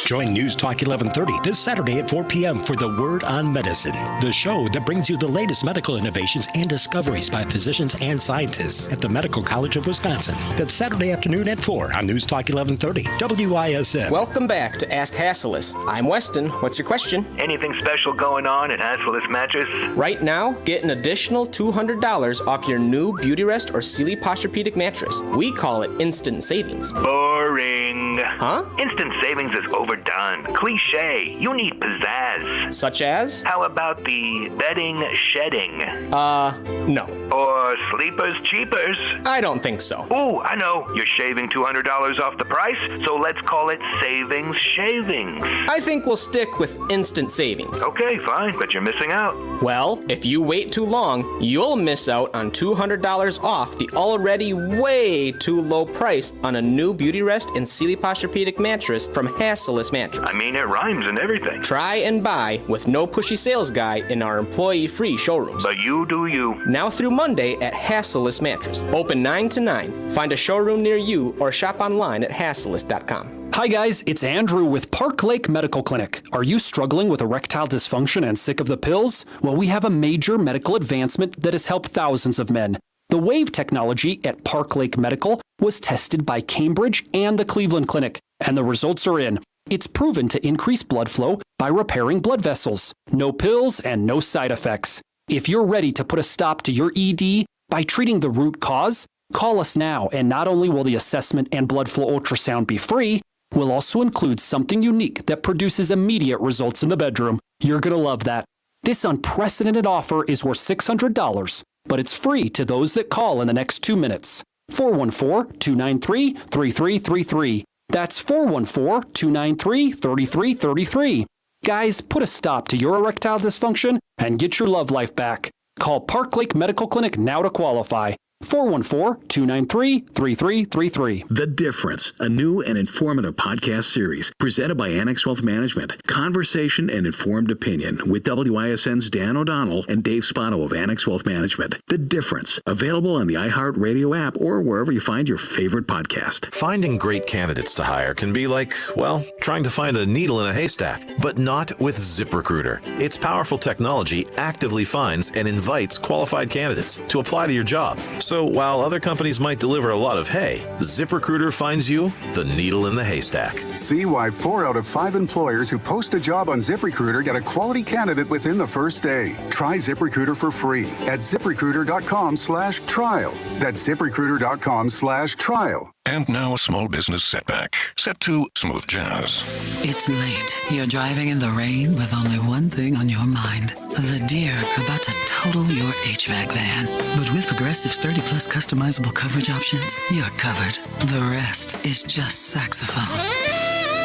Speaker 20: Join News Talk 1130 this Saturday at 4 p.m. for The Word on Medicine, the show that brings you the latest medical innovations and discoveries by physicians and scientists at the Medical College of Wisconsin. That's Saturday afternoon at 4 on News Talk 1130, WISN.
Speaker 22: Welcome back to Ask Hasselis. I'm Weston. What's your question?
Speaker 23: Anything special going on at Hasselis Mattress?
Speaker 22: Right now, get an additional $200 off your new Beautyrest or Sealy Posturepedic mattress. We call it instant savings.
Speaker 23: Boring.
Speaker 22: Huh?
Speaker 23: Instant savings is overdone. Cliche. You need pizzazz.
Speaker 22: Such as?
Speaker 23: How about the bedding shedding?
Speaker 22: No.
Speaker 23: Or sleepers cheapers?
Speaker 22: I don't think so.
Speaker 23: Ooh, I know. You're shaving $200 off the price, so let's call it savings shavings.
Speaker 22: I think we'll stick with instant savings.
Speaker 23: Okay, fine, but you're missing out.
Speaker 22: Well, if you wait too long, you'll miss out on $200 off the already way too low price on a new Beautyrest and Sealy Posturepedic mattress from Hasselis Mattress.
Speaker 23: I mean, it rhymes and everything.
Speaker 22: Try and buy with no pushy sales guy in our employee-free showrooms.
Speaker 23: But you do you.
Speaker 22: Now through Monday at Hasselis Mattress. Open 9 to 9. Find a showroom near you or shop online at hasselis.com.
Speaker 24: Hi guys, it's Andrew with Park Lake Medical Clinic. Are you struggling with erectile dysfunction and sick of the pills? Well, we have a major medical advancement that has helped thousands of men. The WAVE technology at Park Lake Medical was tested by Cambridge and the Cleveland Clinic, and the results are in. It's proven to increase blood flow by repairing blood vessels. No pills and no side effects. If you're ready to put a stop to your ED by treating the root cause, call us now, and not only will the assessment and blood flow ultrasound be free, we'll also include something unique that produces immediate results in the bedroom. You're going to love that. This unprecedented offer is worth $600, but it's free to those that call in the next 2 minutes. 414-293-3333. That's 414-293-3333. Guys, put a stop to your erectile dysfunction and get your love life back. Call Park Lake Medical Clinic now to qualify. 414-293-3333.
Speaker 1: The Difference, a new and informative podcast series presented by Annex Wealth Management. Conversation and informed opinion with WISN's Dan O'Donnell and Dave Spotto of Annex Wealth Management. The Difference, available on the iHeartRadio app or wherever you find your favorite podcast.
Speaker 25: Finding great candidates to hire can be like, well, trying to find a needle in a haystack, but not with ZipRecruiter. Its powerful technology actively finds and invites qualified candidates to apply to your job. So while other companies might deliver a lot of hay, ZipRecruiter finds you the needle in the haystack.
Speaker 26: See why 4 out of 5 employers who post a job on ZipRecruiter get a quality candidate within the first day. Try ZipRecruiter for free at ZipRecruiter.com/trial. That's ZipRecruiter.com/trial.
Speaker 5: And now a small business setback. Set to smooth jazz.
Speaker 6: It's late. You're driving in the rain with only one thing on your mind. The deer about to total your HVAC van. But with Progressive's 30-plus customizable coverage options, you're covered. The rest is just saxophone.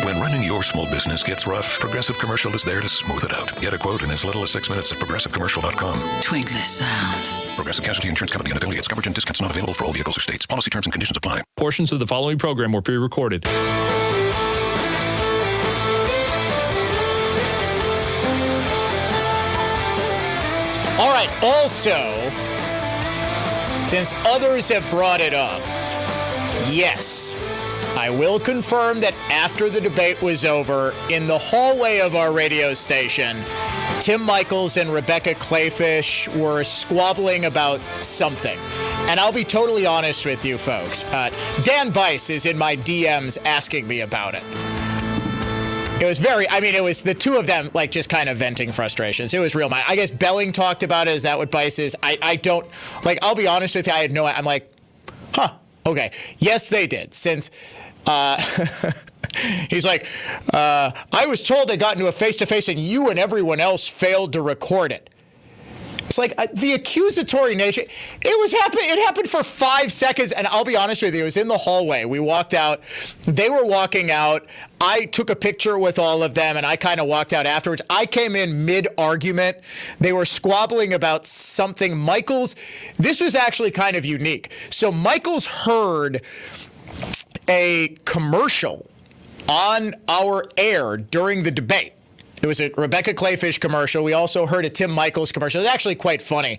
Speaker 5: When running your small business gets rough, Progressive Commercial is there to smooth it out. Get a quote in as little as 6 minutes at progressivecommercial.com.
Speaker 6: Twinkly sound.
Speaker 5: Progressive Casualty Insurance Company and affiliates. Coverage and discounts not available for all vehicles or states. Policy terms and conditions apply.
Speaker 7: Portions of the following program were pre-recorded.
Speaker 2: All right, also, since others have brought it up, yes, I will confirm that after the debate was over, in the hallway of our radio station, Tim Michels and Rebecca Clayfish were squabbling about something. And I'll be totally honest with you folks. Dan Bice is in my DMs asking me about it. It was it was the two of them, like, just kind of venting frustrations. It was real. I guess Belling talked about it. Is that what Bice is? I don't, like, I'll be honest with you. I had no, I'm like, okay. Yes, they did. Since, he's like, I was told they got into a face-to-face and you and everyone else failed to record it. It's like the accusatory nature. It happened for 5 seconds, and I'll be honest with you. It was in the hallway. We walked out. They were walking out. I took a picture with all of them, and I kind of walked out afterwards. I came in mid-argument. They were squabbling about something. Michels, this was actually kind of unique. So Michels heard a commercial on our air during the debate. It was a Rebecca Clayfish commercial. We also heard a Tim Michels commercial. It was actually quite funny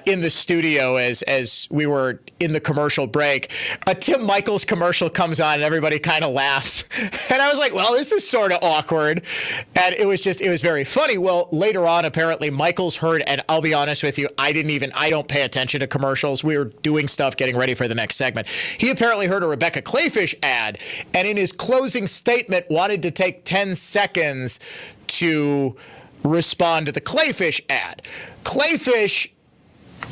Speaker 2: in the studio as we were in the commercial break. A Tim Michels commercial comes on and everybody kind of laughs. And I was like, well, this is sort of awkward. And it was very funny. Well, later on, apparently Michels heard, and I'll be honest with you, I don't pay attention to commercials. We were doing stuff, getting ready for the next segment. He apparently heard a Rebecca Clayfish ad, and in his closing statement wanted to take 10 seconds to respond to the Clayfish ad. Clayfish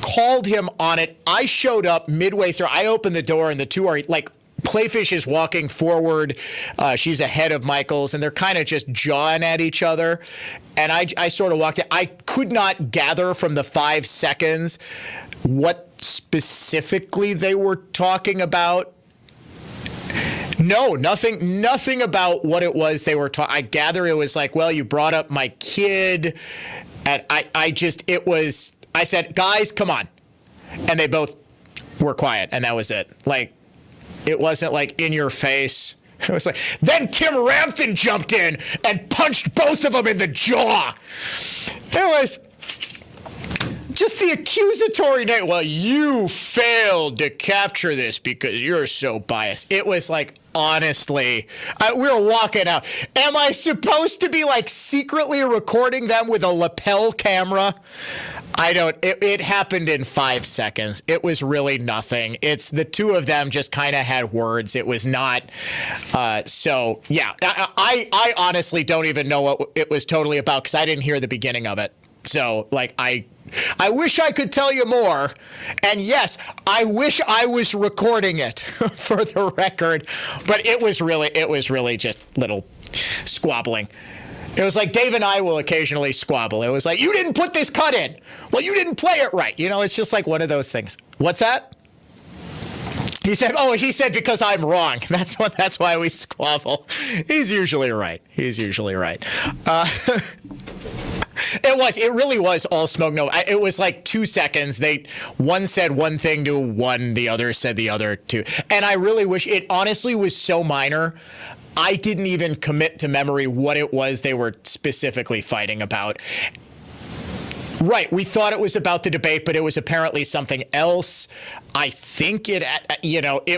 Speaker 2: called him on it. I showed up midway through. I opened the door and the two are like, Clayfish is walking forward. She's ahead of Michels, and they're kind of just jawing at each other. And I sort of walked in. I could not gather from the 5 seconds what specifically they were talking about. No, nothing about what it was they were talking. I gather it was like, well, you brought up my kid. And I said, guys, come on. And they both were quiet. And that was it. Like, it wasn't like in your face. It was like, then Tim Ramthen jumped in and punched both of them in the jaw. It was just the accusatory note. Well, you failed to capture this because you're so biased. It was like, honestly, we were walking out. Am I supposed to be like secretly recording them with a lapel camera? It happened in 5 seconds. It was really nothing. It's the two of them just kind of had words. It was not. So, yeah, I honestly don't even know what it was totally about because I didn't hear the beginning of it. So, like, I wish I could tell you more. And yes, I wish I was recording it for the record. But it was really just little squabbling. It was like Dave and I will occasionally squabble. It was like, you didn't put this cut in. Well, you didn't play it right. You know, it's just like one of those things. What's that? He said because I'm wrong. That's why we squabble. He's usually right. It really was all smoke. No, it was like 2 seconds. One said one thing to one, the other said the other to. And I really wish it honestly was so minor. I didn't even commit to memory what it was they were specifically fighting about. Right. We thought it was about the debate, but it was apparently something else. I think it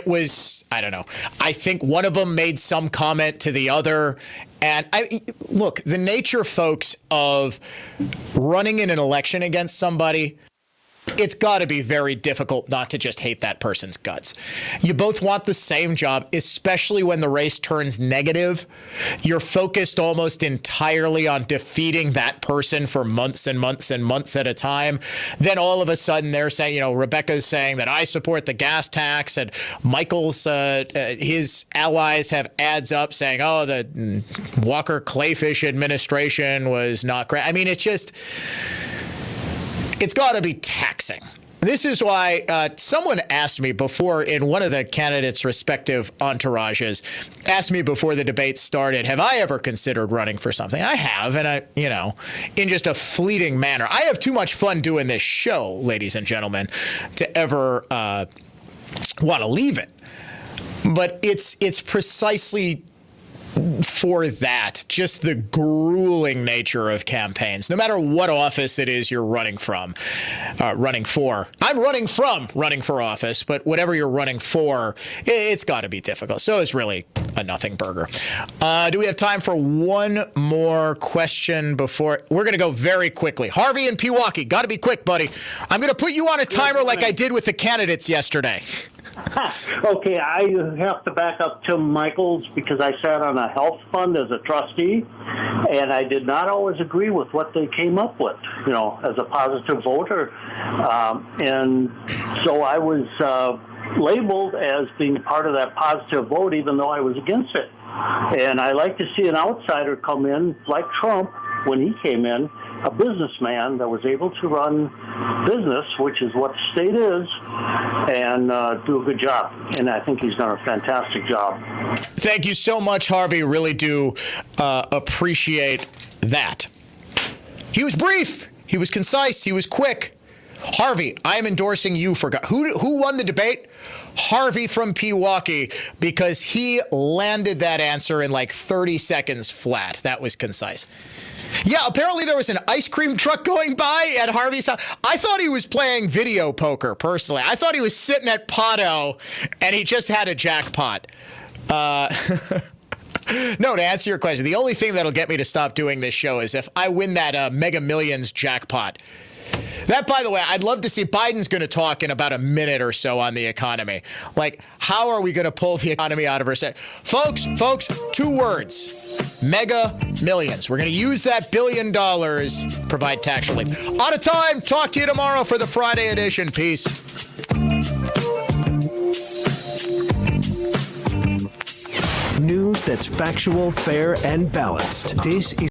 Speaker 2: was, I don't know. I think one of them made some comment to the other. And look, the nature, folks, of running in an election against somebody, it's got to be very difficult not to just hate that person's guts. You both want the same job, especially when the race turns negative. You're focused almost entirely on defeating that person for months and months and months at a time. Then all of a sudden they're saying, you know, Rebecca's saying that I support the gas tax, and Michael's, his allies have ads up saying, oh, the Walker Clayfish administration was not great. I mean, it's got to be taxing. This is why someone asked me before in one of the candidates' respective entourages, asked me before the debate started, have I ever considered running for something? I have, and in just a fleeting manner. I have too much fun doing this show, ladies and gentlemen, to ever want to leave it. But it's precisely for that, just the grueling nature of campaigns, no matter what office it is you're running for. I'm running for office, but whatever you're running for, it's got to be difficult. So it's really a nothing burger. Do we have time for one more question before we're going to go very quickly? Harvey in Pewaukee, got to be quick, buddy. I'm going to put you on a timer like I did with the candidates yesterday.
Speaker 3: Okay, I have to back up Tim Michaels because I sat on a health fund as a trustee, and I did not always agree with what they came up with, as a positive voter. And so I was labeled as being part of that positive vote, even though I was against it. And I like to see an outsider come in, like Trump, when he came in, a businessman that was able to run business, which is what the state is, and do a good job. And I think he's done a fantastic job.
Speaker 2: Thank you so much, Harvey. Really do appreciate that. He was brief. He was concise. He was quick. Harvey, I am endorsing you for who won the debate? Harvey from Pewaukee, because he landed that answer in like 30 seconds flat. That was concise. Yeah, apparently there was an ice cream truck going by at Harvey's house. I thought he was playing video poker, personally. I thought he was sitting at Potto, and he just had a jackpot. No, to answer your question, the only thing that'll get me to stop doing this show is if I win that Mega Millions jackpot. That, by the way, I'd love to see. Biden's going to talk in about a minute or so on the economy. Like, how are we going to pull the economy out of recession? Folks, 2 words. Mega Millions. We're going to use that $1 billion, provide tax relief. Out of time. Talk to you tomorrow for the Friday edition. Peace.
Speaker 8: News that's factual, fair, and balanced. This is